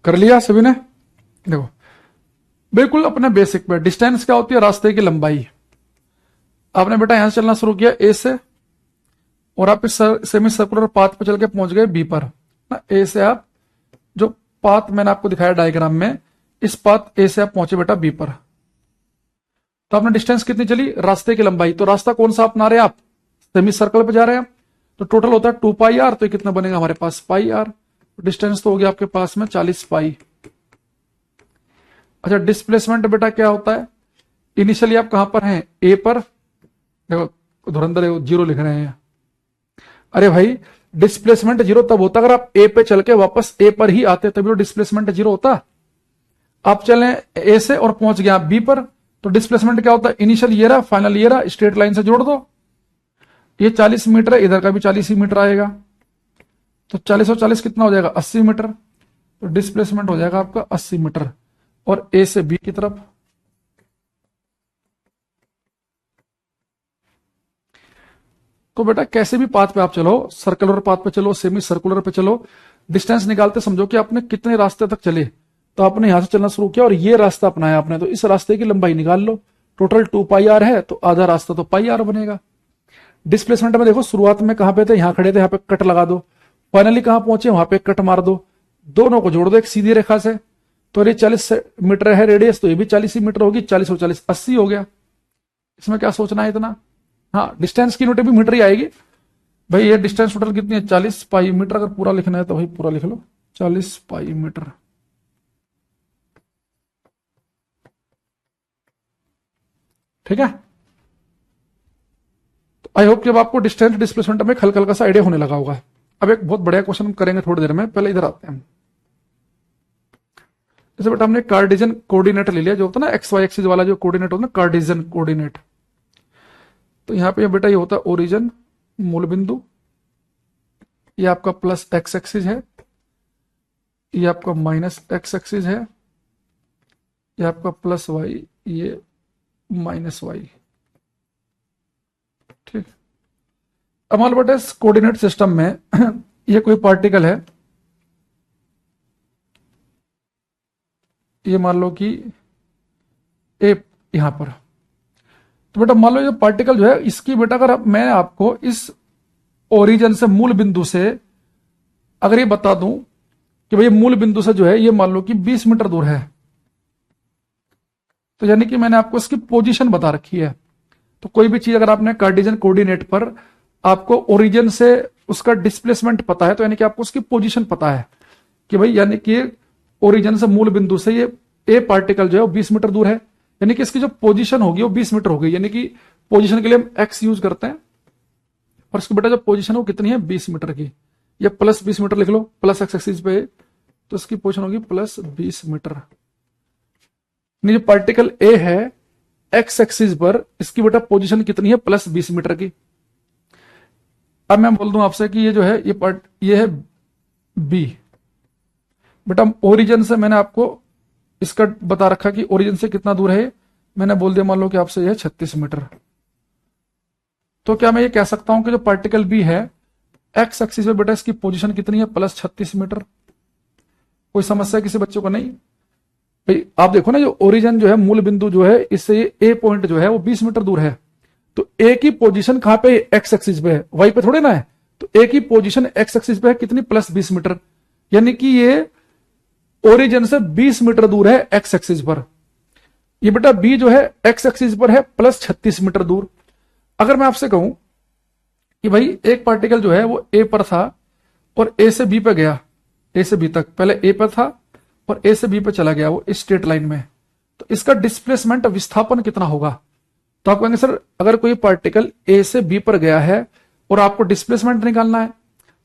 S1: कर लिया सभी ने। देखो बिल्कुल अपने बेसिक पे डिस्टेंस क्या होती है, रास्ते की लंबाई। आपने बेटा यहां से चलना शुरू किया ए से, और आप इस सेमी सर्कुलर पाथ पे चल के पहुंच गए बी पर ना। ए से आप जो पाथ मैंने आपको दिखाया डायग्राम में, इस पाथ ए से आप पहुंचे बेटा बी पर। तो आपने डिस्टेंस कितनी चली, रास्ते की लंबाई। तो रास्ता कौन सा अपना रहे हैं आप, सेमी सर्कल पे जा रहे हैं। तो टोटल होता है 2 पाई आर। तो ये कितना बनेगा हमारे पास, पाई आर। डिस्टेंस तो हो गया आपके पास में 40 पाई। अच्छा डिस्प्लेसमेंट बेटा क्या होता है, इनिशियली आप कहां पर हैं, ए पर। देखो धुरंधर 0 लिख रहे हैं। अरे भाई डिस्प्लेसमेंट 0 तब होता अगर आप ए पे चल के वापस ए पर ही आते, तभी तो डिस्प्लेसमेंट 0 होता। आप चले ए से और पहुंच गए आप बी पर, तो डिस्प्लेसमेंट क्या होता है, इनिशियल ये रहा, फाइनल ये रहा, स्ट्रेट लाइन से जोड़ दो। ये 40 मीटर है, इधर का भी 40 ही मीटर आएगा। तो 40 और 40 कितना हो जाएगा, 80 मीटर। तो डिस्प्लेसमेंट हो जाएगा आपका 80 मीटर, और ए से बी की तरफ। तो बेटा कैसे भी पाथ पे आप चलो, सर्कुलर पाथ पे चलो, सेमी सर्कुलर पे चलो, डिस्टेंस निकालते समझो कि आपने कितने रास्ते तक चले। तो आपने यहां से चलना शुरू किया और ये रास्ता अपनाया आपने, तो इस रास्ते की लंबाई निकाल लो। टोटल 2 पाई आर है, तो आधा रास्ता तो पाई आर बनेगा। डिस्प्लेसमेंट में देखो शुरुआत में कहां पे थे, यहां खड़े थे, यहां पे कट लगा दो। फाइनली कहां पहुंचे, वहां पे कट मार दो। दोनों को जोड़ दो एक सीधी रेखा से। तो ये 40 मीटर है रेडियस, तो ये भी 40 ही मीटर होगी। 40 और 40 80 हो गया। इसमें क्या सोचना है इतना। हाँ डिस्टेंस की यूनिट भी मीटर ही आएगी भाई। ये डिस्टेंस टोटल कितनी है, 40 पाई मीटर। अगर पूरा लिखना है तो भाई पूरा लिख लो, 40 पाई मीटर। ठीक है। तो आई होप कि अब आपको डिस्टेंस डिस्प्लेसमेंट में हल्का हल्का सा आइडिया होने लगा होगा। अब एक बहुत बढ़िया क्वेश्चन हम करेंगे थोड़ी देर में, पहले इधर आते हैं। जैसे बेटा हमने कार्डिजन कोऑर्डिनेट ले लिया, जो होता है ना एक्स वाई एक्सिस वाला जो कोऑर्डिनेट होता है ना, कार्डिजन कोऑर्डिनेट। तो यहां पे बेटा ये होता है ओरिजिन, मूल बिंदु। ये आपका प्लस एक्स एक्सिस है, ये आपका माइनस एक्स एक्सिस है, ये आपका प्लस वाई, ये माइनस वाई। ठीक। अब मान लो बेटा इस कोऑर्डिनेट सिस्टम में ये कोई पार्टिकल है, ये मान लो कि ए यहां पर। तो बेटा मान लो ये पार्टिकल जो है, इसकी बेटा अगर मैं आपको इस ओरिजिन से, मूल बिंदु से अगर ये बता दूं कि भाई मूल बिंदु से जो है ये मान लो कि 20 मीटर दूर है, तो यानी कि मैंने आपको इसकी पोजीशन बता रखी है। तो कोई भी चीज अगर आपने कार्टेशियन कोऑर्डिनेट पर आपको ओरिजिन से उसका डिस्प्लेसमेंट पता है, तो यानी कि आपको उसकी पोजीशन पता है कि भाई यानी कि ओरिजिन से, मूल बिंदु से ये ए पार्टिकल जो है वो 20 मीटर दूर है, यानी कि इसकी जो पोजीशन होगी वो 20 मीटर होगी। यानी कि पोजीशन के लिए हम एक्स यूज करते हैं, और इसकी बेटा जो पोजीशन है वो कितनी है, 20 मीटर की। या प्लस 20 मीटर लिख लो, प्लस एक्स एक्सिस पे, तो इसकी पोजीशन होगी प्लस 20 मीटर। जो पार्टिकल ए है एक्स एक्सिस पर, इसकी बेटा पोजीशन कितनी है, प्लस 20 मीटर की। अब मैं बोल दूं आपसे कि ये जो है ये है बी। बेटा ओरिजिन से मैंने आपको इसका बता रखा कि ओरिजिन से कितना दूर है, मैंने बोल दिया मान लो कि आपसे यह 36 मीटर। तो क्या मैं ये कह सकता हूं कि जो पार्टिकल बी है एक्स एक्सिस पे बेटा इसकी पोजीशन कितनी है, प्लस 36 मीटर। कोई समस्या किसी बच्चों को नहीं भाई। आप देखो ना, जो ओरिजिन जो है, मूल बिंदु जो है, इससे ए पॉइंट जो है वो 20 मीटर दूर है। तो ए की पोजीशन कहां पे, एक्स एक्सिस पे है, वाई पे थोड़े ना है। तो ए की पोजीशन एक्स एक्सिस पे है कितनी, प्लस 20 मीटर। यानी कि ये ओरिजिन से 20 मीटर दूर है एक्स एक्सिस पर। ये बेटा बी जो है एक्स एक्सिस पर है प्लस 36 मीटर दूर। अगर मैं आपसे कहूं कि भाई एक पार्टिकल जो है वो ए पर था और ए से बी पे गया, ए से बी तक, पहले ए पर था और ए से बी पे चला गया वो स्ट्रेट लाइन में, तो इसका डिस्प्लेसमेंट, विस्थापन कितना होगा। तो आप कहेंगे सर अगर कोई पार्टिकल ए से बी पर गया है और आपको डिस्प्लेसमेंट निकालना है,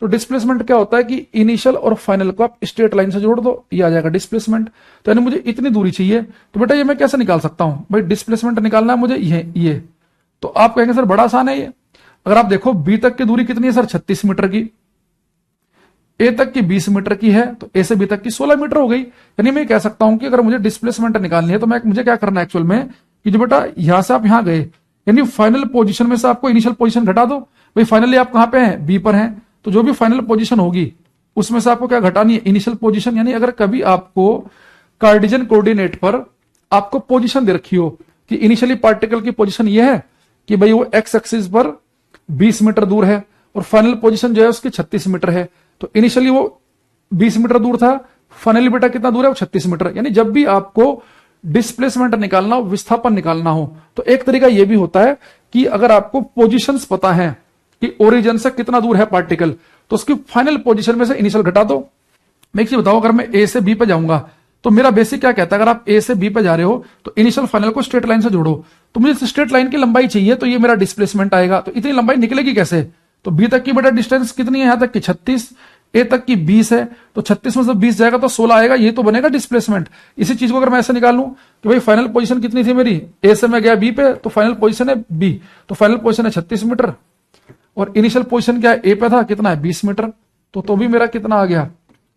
S1: तो डिस्प्लेसमेंट क्या होता है कि इनिशियल और फाइनल को आप स्ट्रेट लाइन से जोड़ दो, ये आ जाएगा डिस्प्लेसमेंट। तो यानी मुझे इतनी दूरी चाहिए, तो बेटा ये मैं कैसे निकाल सकता हूं, भाई डिस्प्लेसमेंट निकालना है मुझे ये। तो आप कहेंगे सर बड़ा आसान है ये। अगर आप देखो बी तक की दूरी कितनी है सर, 36 मीटर की, ए तक की 20 मीटर की है, तो ए से बी तक की 16 मीटर हो गई। यानी मैं कह सकता हूं कि अगर मुझे डिस्प्लेसमेंट निकालनी है तो मुझे क्या करना है एक्चुअल में, कि जो बेटा यहां से आप यहां गए, यानी फाइनल पोजीशन में से आपको इनिशियल पोजीशन घटा दो। भाई फाइनली आप कहां पे हैं, बी पर हैं, तो जो भी फाइनल पोजीशन होगी उसमें से आपको क्या घटानी है, इनिशियल पोजीशन। यानी अगर कभी आपको कार्टेशियन कोऑर्डिनेट पर आपको पोजीशन दे रखी हो कि इनिशियली पार्टिकल की पोजीशन ये है कि भाई वो एक्स एक्सिस पर 20 मीटर दूर है और फाइनल पोजीशन जो है उसकी 36 मीटर है, तो इनिशियली वो 20 मीटर दूर था, फाइनली बेटा कितना दूर है, वो 36 मीटर। यानी जब भी आपको डिस्प्लेसमेंट निकालना हो, विस्थापन निकालना हो, तो एक तरीका यह भी होता है कि अगर आपको पोजीशंस पता है कि ओरिजिन से कितना दूर है पार्टिकल, तो उसकी फाइनल पोजीशन में से इनिशियल घटा दो। मैं एक चीज बताऊं, अगर मैं ए से बी पे जाऊंगा तो मेरा बेसिक क्या कहता है, अगर आप ए से बी पे जा रहे हो तो इनिशियल फाइनल को स्ट्रेट लाइन से जोड़ो, तो मुझे स्ट्रेट लाइन की लंबाई चाहिए, तो ये मेरा डिस्प्लेसमेंट आएगा। तो इतनी लंबाई निकलेगी कैसे, तो बी तक की बेटा डिस्टेंस कितनी है, यहां तक की 36, ए तक की 20 है, तो 36 में से 20 जाएगा तो 16 आएगा, ये तो बनेगा डिस्प्लेसमेंट। इसी चीज को अगर मैं ऐसे निकाल लूं कि भाई फाइनल पोजीशन कितनी थी मेरी, ए से मैं गया बी पे, तो फाइनल पोजीशन है बी, तो फाइनल पोजीशन है 36 मीटर, और इनिशियल पोजीशन क्या है, ए पे था, कितना है 20 मीटर, तो भी मेरा कितना आ गया,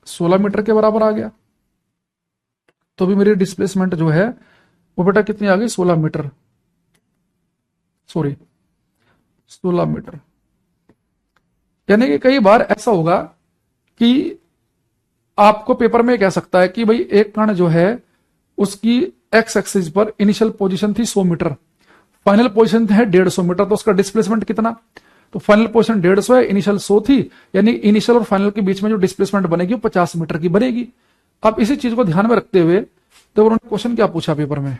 S1: 16 मीटर के बराबर आ गया। तो भी मेरी डिस्प्लेसमेंट जो है वो बेटा कितनी आ गई, 16 मीटर, सॉरी 16 मीटर। यानी कि कई बार ऐसा होगा कि आपको पेपर में कह सकता है कि भाई एक कण जो है उसकी एक्स एक्सिस पर इनिशियल पोजीशन थी 100 मीटर, फाइनल पोजीशन है 150 मीटर, तो उसका डिस्प्लेसमेंट कितना, तो फाइनल पोजीशन 150 है, इनिशियल 100 थी, यानी इनिशियल और फाइनल के बीच में जो डिस्प्लेसमेंट बनेगी वो 50 मीटर की बनेगी। अब इसी चीज को ध्यान में रखते हुए तो उन्होंने क्वेश्चन क्या पूछा पेपर में,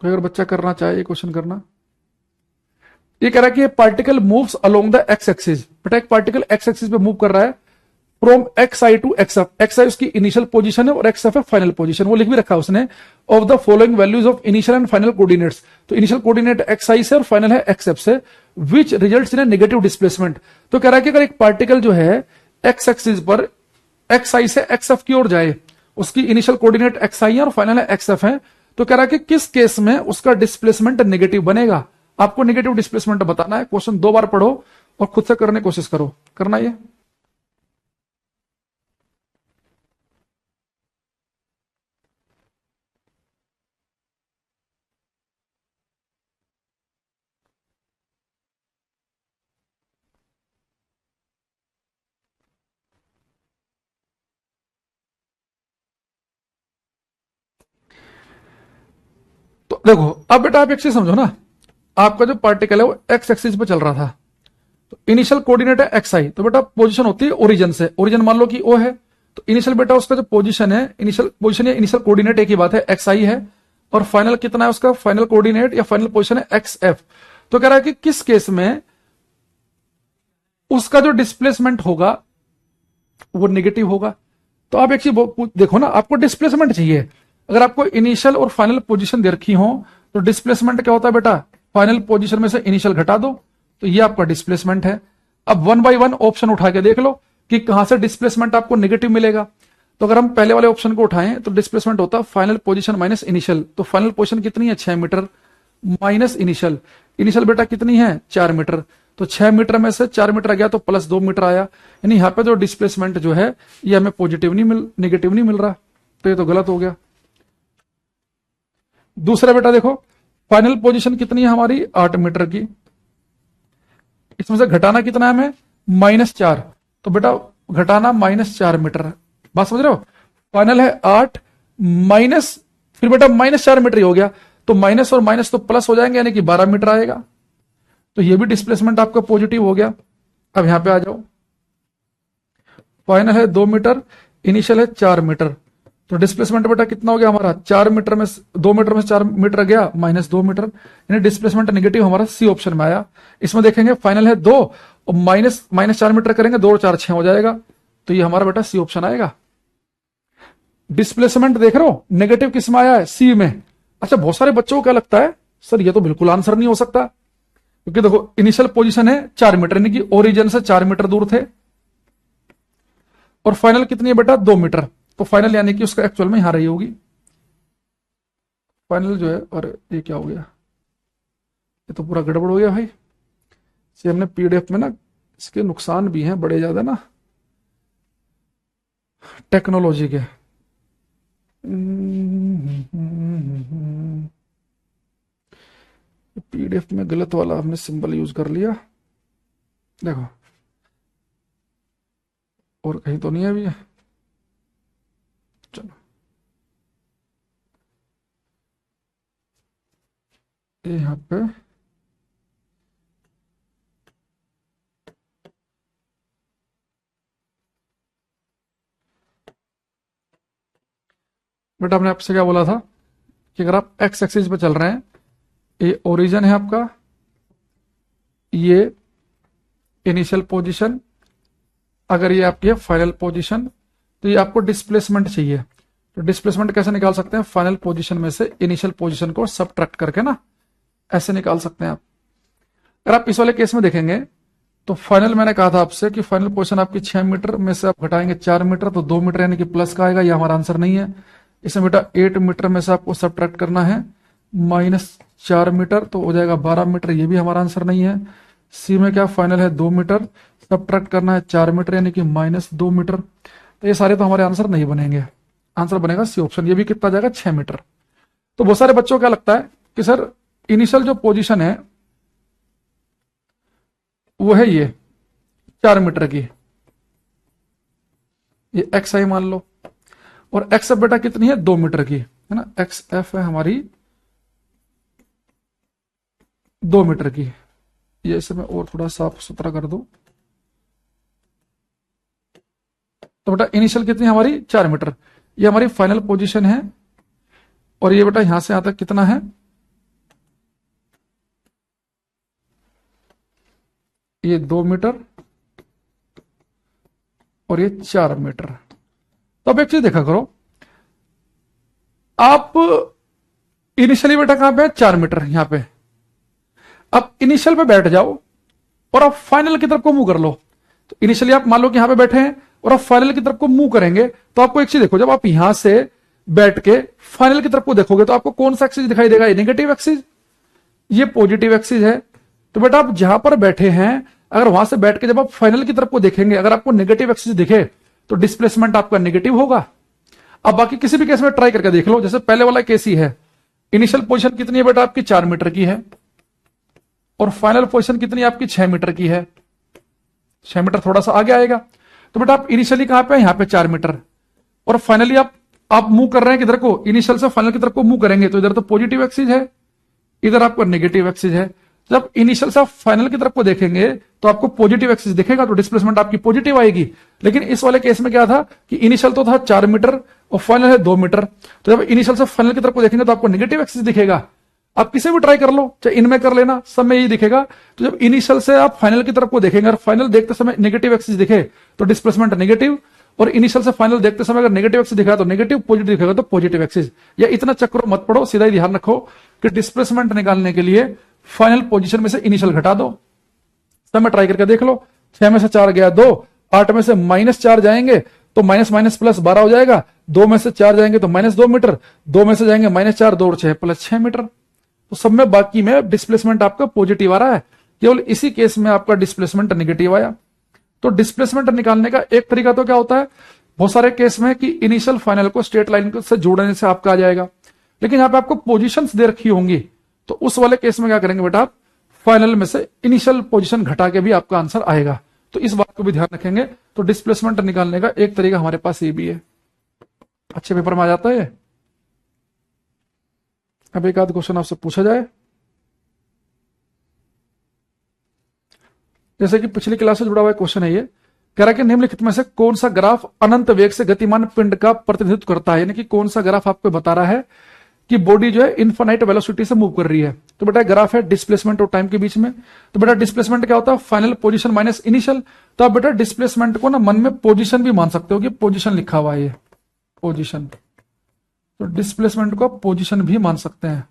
S1: कोई अगर बच्चा करना चाहे ये क्वेश्चन करना। ये कह रहा है कि particle moves along the x axis, बेटा एक पार्टिकल एक्स एक्सिस पे मूव कर रहा है from x i to x f, x i उसकी इनिशियल पोजीशन है और एक्स एफ है फाइनल पोजीशन, वो लिख भी रखा है उसने, of the following values of initial and final coordinates, तो इनिशियल कोऑर्डिनेट एक्स आई से और फाइनल है एक्स एफ से, which results in a negative displacement. तो कह रहा है कि अगर एक पार्टिकल जो है एक्स एक्सिस पर एक्स आई से एक्स एफ की ओर जाए, उसकी इनिशियल कोऑर्डिनेट एक्स आई है और फाइनल है एक्स एफ है, तो कह रहा है कि किस केस में उसका डिस्प्लेसमेंट नेगेटिव बनेगा। आपको नेगेटिव डिस्प्लेसमेंट बताना है, क्वेश्चन 2 बार पढ़ो और खुद से करने की कोशिश करो, करना ये। तो देखो अब बेटा आप एक चीज समझो ना, आपका जो पार्टिकल है वो एक्स एक्सिस पे चल रहा था, तो इनिशियल कोऑर्डिनेट है एक्स आई, तो बेटा पोजीशन होती है ओरिजिन से, ओरिजिन मान लो कि ओ है, तो इनिशियल बेटा उसका जो पोजीशन है, इनिशियल पोजीशन या इनिशियल कोऑर्डिनेट एक ही बात है, एक्स आई है, और फाइनल कितना है उसका, फाइनल कोऑर्डिनेट या फाइनल पोजीशन है एक्स एफ। तो कह रहा है कि किस केस में उसका जो डिस्प्लेसमेंट होगा वो नेगेटिव होगा। तो आप एक चीज देखो ना, आपको डिस्प्लेसमेंट चाहिए, अगर आपको इनिशियल और फाइनल पोजीशन दे रखी हो तो डिस्प्लेसमेंट क्या होता है बेटा, फाइनल पोजीशन में से इनिशियल घटा दो, तो ये आपका डिस्प्लेसमेंट है। अब 1 बाय 1 ऑप्शन उठा के देख लो कि कहां से डिस्प्लेसमेंट आपको नेगेटिव मिलेगा। तो अगर हम पहले वाले ऑप्शन को उठाएं तो डिस्प्लेसमेंट होता है फाइनल पोजीशन माइनस इनिशियल, तो फाइनल पोजीशन कितनी है 6 मीटर, माइनस इनिशियल, इनिशियल बेटा कितनी है 4 मीटर, तो 6 मीटर में से 4 मीटर गया तो प्लस 2 मीटर आया, यानी यहां पे जो डिस्प्लेसमेंट जो है ये हमें पॉजिटिव नहीं मिल, नेगेटिव नहीं मिल रहा, तो ये तो गलत हो गया। दूसरा बेटा देखो, फाइनल पोजीशन कितनी है हमारी 8 मीटर की, इसमें से घटाना कितना है हमें -4, तो बेटा घटाना -4 मीटर, बात समझ रहे हो, फाइनल है 8 माइनस, फिर बेटा -4 मीटर ही हो गया, तो माइनस और माइनस तो प्लस हो जाएंगे, यानी कि 12 मीटर आएगा, तो ये भी डिस्प्लेसमेंट आपका पॉजिटिव हो गया। अब यहां पे आ जाओ, फाइनल है 2 मीटर, इनिशियल है 4 मीटर, तो डिस्प्लेसमेंट बेटा कितना हो गया हमारा 4 मीटर में 2 मीटर में 4 मीटर गया -2 मीटर, यानी डिस्प्लेसमेंट नेगेटिव हमारा सी ऑप्शन में आया। इसमें देखेंगे फाइनल है 2 और -4 मीटर करेंगे, 2 और 4 6 हो जाएगा, तो ये हमारा बेटा सी ऑप्शन आएगा। डिस्प्लेसमेंट देख रहे हो नेगेटिव किस में आया है, सी में। अच्छा बहुत सारे बच्चों को क्या लगता है, सर ये तो बिल्कुल आंसर नहीं हो सकता, क्योंकि देखो इनिशियल पोजीशन है 4 मीटर, यानी कि ओरिजिन से 4 मीटर दूर थे, और फाइनल कितनी है बेटा 2 मीटर, तो फाइनल यानी कि उसका एक्चुअल में यहां रही होगी फाइनल जो है। और ये क्या हो गया, ये तो पूरा गड़बड़ हो गया भाई, से हमने पीडीएफ में ना इसके नुकसान भी हैं बड़े ज्यादा ना टेक्नोलॉजी के। पीडीएफ में गलत वाला हमने सिंबल यूज कर लिया, देखो और कहीं तो नहीं है अभी। चलो ये यहाँ पे बेटा हमने आपसे क्या बोला था कि अगर आप एक्स एक्सिस पे चल रहे हैं, ये ओरिजिन है आपका, ये इनिशियल पोजीशन, अगर ये आपकी है फाइनल पोजीशन, तो ये आपको डिस्प्लेसमेंट चाहिए। तो डिस्प्लेसमेंट कैसे निकाल सकते हैं? फाइनल पोजीशन में से इनिशियल पोजीशन को सबट्रैक्ट करके ना, ऐसे निकाल सकते हैं आप। अगर आप इस वाले केस में देखेंगे तो फाइनल, मैंने कहा था आपसे कि फाइनल पोजीशन आपकी 6 मीटर में से आप घटाएंगे 4 मीटर, तो 2 मीटर यानी कि प्लस का आएगा, ये हमारा आंसर नहीं है। इसमें बेटा 8 मीटर में से आपको सबट्रैक्ट करना है -4 मीटर, तो हो जाएगा 12 मीटर, ये भी हमारा आंसर नहीं है। सी में क्या फाइनल है 2 मीटर, सबट्रैक्ट करना है 4 मीटर यानी कि -2 मीटर, तो ये सारे तो हमारे आंसर नहीं बनेंगे। आंसर बनेगा सी ऑप्शन, ये भी कितना जाएगा 6 मीटर। तो बहुत सारे बच्चों को क्या लगता है कि सर इनिशियल जो पोजीशन है वो है ये 4 मीटर की, ये एक्स आई मान लो, और एक्स एफ बेटा कितनी है 2 मीटर की, है ना, एक्स एफ है हमारी 2 मीटर की। ये इसे मैं और थोड़ा साफ सुथरा कर दूं, तो बेटा इनिशियल कितनी है हमारी 4 मीटर, ये हमारी फाइनल पोजीशन है, और ये बेटा यहां से यहां तक कितना है, ये 2 मीटर और ये 4 मीटर। तो अब एक चीज देखा करो, आप इनिशियली बेटा कहां पे है 4 मीटर यहां पे, अब इनिशियल पे बैठ जाओ और आप फाइनल की तरफ को मूव कर लो। तो इनिशियली आप मान लो कि यहां पे बैठे हैं और आप फाइनल की तरफ को मूव करेंगे, तो आपको एक चीज देखो, जब आप यहां से बैठ के फाइनल की तरफ को देखोगे तो आपको कौन सा एक्सिस दिखाई देगा? ये नेगेटिव एक्सिस, ये पॉजिटिव एक्सिस है। तो बेटा आप जहां पर बैठे हैं, अगर वहां से बैठ के जब आप फाइनल की तरफ को देखेंगे, अगर आपको नेगेटिव एक्सिस दिखे तो डिस्प्लेसमेंट आपका नेगेटिव होगा। अब बाकी किसी भी केस में ट्राई करके देख लो, जैसे पहले वाला केस ही है, इनिशियल पोजीशन कितनी है बेटा आपकी 4 मीटर की है, और फाइनल पोजीशन कितनी आपकी 6 मीटर की है, 6 मीटर थोड़ा सा आगे आएगा। तो बेटा आप इनिशियली कहां पे, यहां पे 4 मीटर, और फाइनली आप मूव कर रहे हैं किधर को, इनिशियल से फाइनल की तरफ को मूव करेंगे, तो इधर तो पॉजिटिव एक्सिस है, इधर आपका नेगेटिव एक्सिस है। जब इनिशियल से आप फाइनल की तरफ को देखेंगे तो आपको पॉजिटिव एक्सिस दिखेगा, तो डिस्प्लेसमेंट आपकी पॉजिटिव आएगी। लेकिन इस वाले केस में क्या था कि इनिशियल तो था 4 मीटर और फाइनल है 2 मीटर, तो जब इनिशियल से फाइनल की तरफ को देखेंगे तो आपको नेगेटिव एक्सिस दिखेगा। आप किसे भी ट्राई कर लो, चाहे इनमें कर लेना, सब में यही दिखेगा। तो जब इनिशियल से आप फाइनल की तरफ को देखेंगे और फाइनल देखते समय नेगेटिव एक्सिस दिखे तो डिस्प्लेसमेंट नेगेटिव, और इनिशियल से फाइनल देखते समय अगर नेगेटिव एक्सिस दिखा तो नेगेटिव, पॉजिटिव दिखेगा तो पॉजिटिव एक्सिस। या इतना चक्कर मत पड़ो, सीधा ही ध्यान रखो कि डिस्प्लेसमेंट निकालने के लिए फाइनल पोजीशन में से इनिशियल घटा दो। सब में ट्राई करके देख लो, 6 में से 4 गया 2, 8 में से -4 जाएंगे तो माइनस माइनस प्लस 12 हो जाएगा, 2 में से 4 जाएंगे तो -2 मीटर, 2 में से जाएंगे -4, 2 और 6 +6 मीटर। तो सब में बाकी में डिस्प्लेसमेंट आपका पॉजिटिव आ रहा है, केवल इसी केस में आपका डिस्प्लेसमेंट नेगेटिव आया। तो डिस्प्लेसमेंट निकालने का एक तरीका तो क्या होता है, बहुत सारे केस में कि इनिशियल फाइनल को स्ट्रेट लाइन से जोड़ने से आपका आ जाएगा, लेकिन यहां पे आपको पोजीशंस दे रखी होंगी, तो उस वाले केस में क्या करेंगे बेटा, आप फाइनल में से इनिशियल पोजीशन घटा के भी आपका आंसर आएगा। तो इस बात को भी ध्यान रखेंगे। तो डिस्प्लेसमेंट निकालने का एक तरीका हमारे पास ये भी है, अच्छे पेपर में आ जाता है। अब एक आध क्वेश्चन आपसे पूछा जाए, जैसे कि पिछली क्लास से जुड़ा हुआ क्वेश्चन है, ये कह रहा है कि निम्नलिखित में से कौन सा ग्राफ अनंत वेग से गतिमान पिंड का प्रतिनिधित्व करता है, यानी कि कौन सा ग्राफ आपको बता रहा है कि बॉडी जो है इनफाइनाइट वेलोसिटी से मूव कर रही है। तो बेटा ग्राफ है डिस्प्लेसमेंट और टाइम के बीच में। तो बेटा डिस्प्लेसमेंट क्या होता है, फाइनल पोजीशन माइनस इनिशियल। तो आप बेटा डिस्प्लेसमेंट को ना मन में पोजीशन भी मान सकते हो कि पोजीशन लिखा हुआ है ये पोजीशन, तो डिस्प्लेसमेंट को आप पोजीशन भी मान सकते हैं।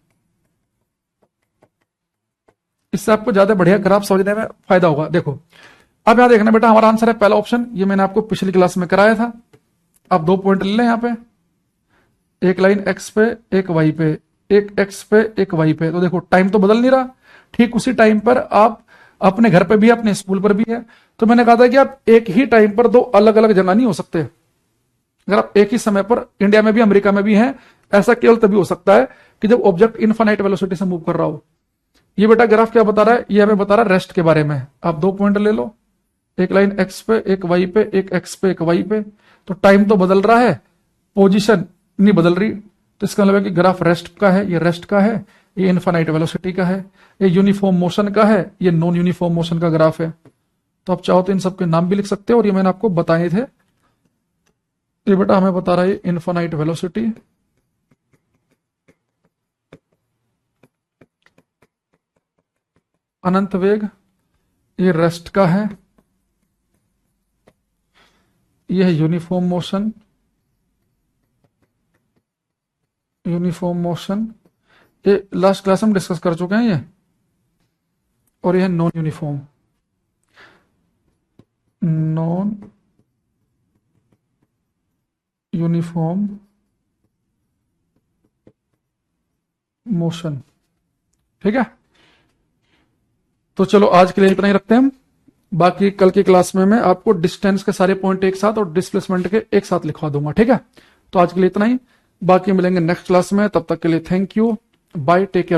S1: इससे आपको ज्यादा बढ़िया ग्राफ समझने में फायदा होगा। देखो अब यहां देखना बेटा, हमारा आंसर है पहला ऑप्शन, ये मैंने आपको पिछली क्लास में कराया था। आप 2 पॉइंट ले लें, यहां पे एक लाइन एक्स पे एक वाई पे, एक एक्स पे एक वाई पे। तो देखो टाइम तो बदल नहीं रहा, ठीक उसी टाइम पर आप अपने घर पे भी है, अपने स्कूल पर भी है। तो मैंने कहा था कि आप एक ही टाइम पर 2 अलग अलग जगह नहीं हो सकते। अगर आप एक ही समय पर इंडिया में भी अमेरिका में भी हैं, ऐसा केवल तभी हो सकता है कि जब ऑब्जेक्ट इनफाइनाइट वेलोसिटी से मूव कर रहा हो। ये बेटा ग्राफ क्या बता रहा है, ये हमें बता रहा है रेस्ट के बारे में। आप 2 पॉइंट ले लो, एक लाइन एक्स पे, एक वाई पे, एक एक्स पे, एक वाई पे, तो टाइम तो बदल रहा है, पोजीशन नहीं बदल रही। तो इसका मतलब है कि ग्राफ रेस्ट का है, ये रेस्ट का है, ये इनफाइनाइट वेलोसिटी का है, ये यूनिफॉर्म मोशन का है, ये नॉन यूनिफॉर्म मोशन का ग्राफ है। तो आप चाहो तो इन सबके नाम भी लिख सकते हो, और ये मैंने आपको बताए थे। ये बेटा हमें बता रहा है इनफाइनाइट वेलोसिटी, अनंत वेग, ये रेस्ट का है, ये है यूनिफॉर्म मोशन, यूनिफॉर्म मोशन, ये लास्ट क्लास में डिस्कस कर चुके हैं ये, और ये है non uniform, non uniform motion. ठीक है, तो चलो आज के लिए इतना ही रखते हैं हम। बाकी कल की क्लास में मैं आपको डिस्टेंस के सारे पॉइंट एक साथ और डिस्प्लेसमेंट के एक साथ लिखवा दूंगा। ठीक है, तो आज के लिए इतना ही, बाकी मिलेंगे नेक्स्ट क्लास में। तब तक के लिए thank you, bye, take care.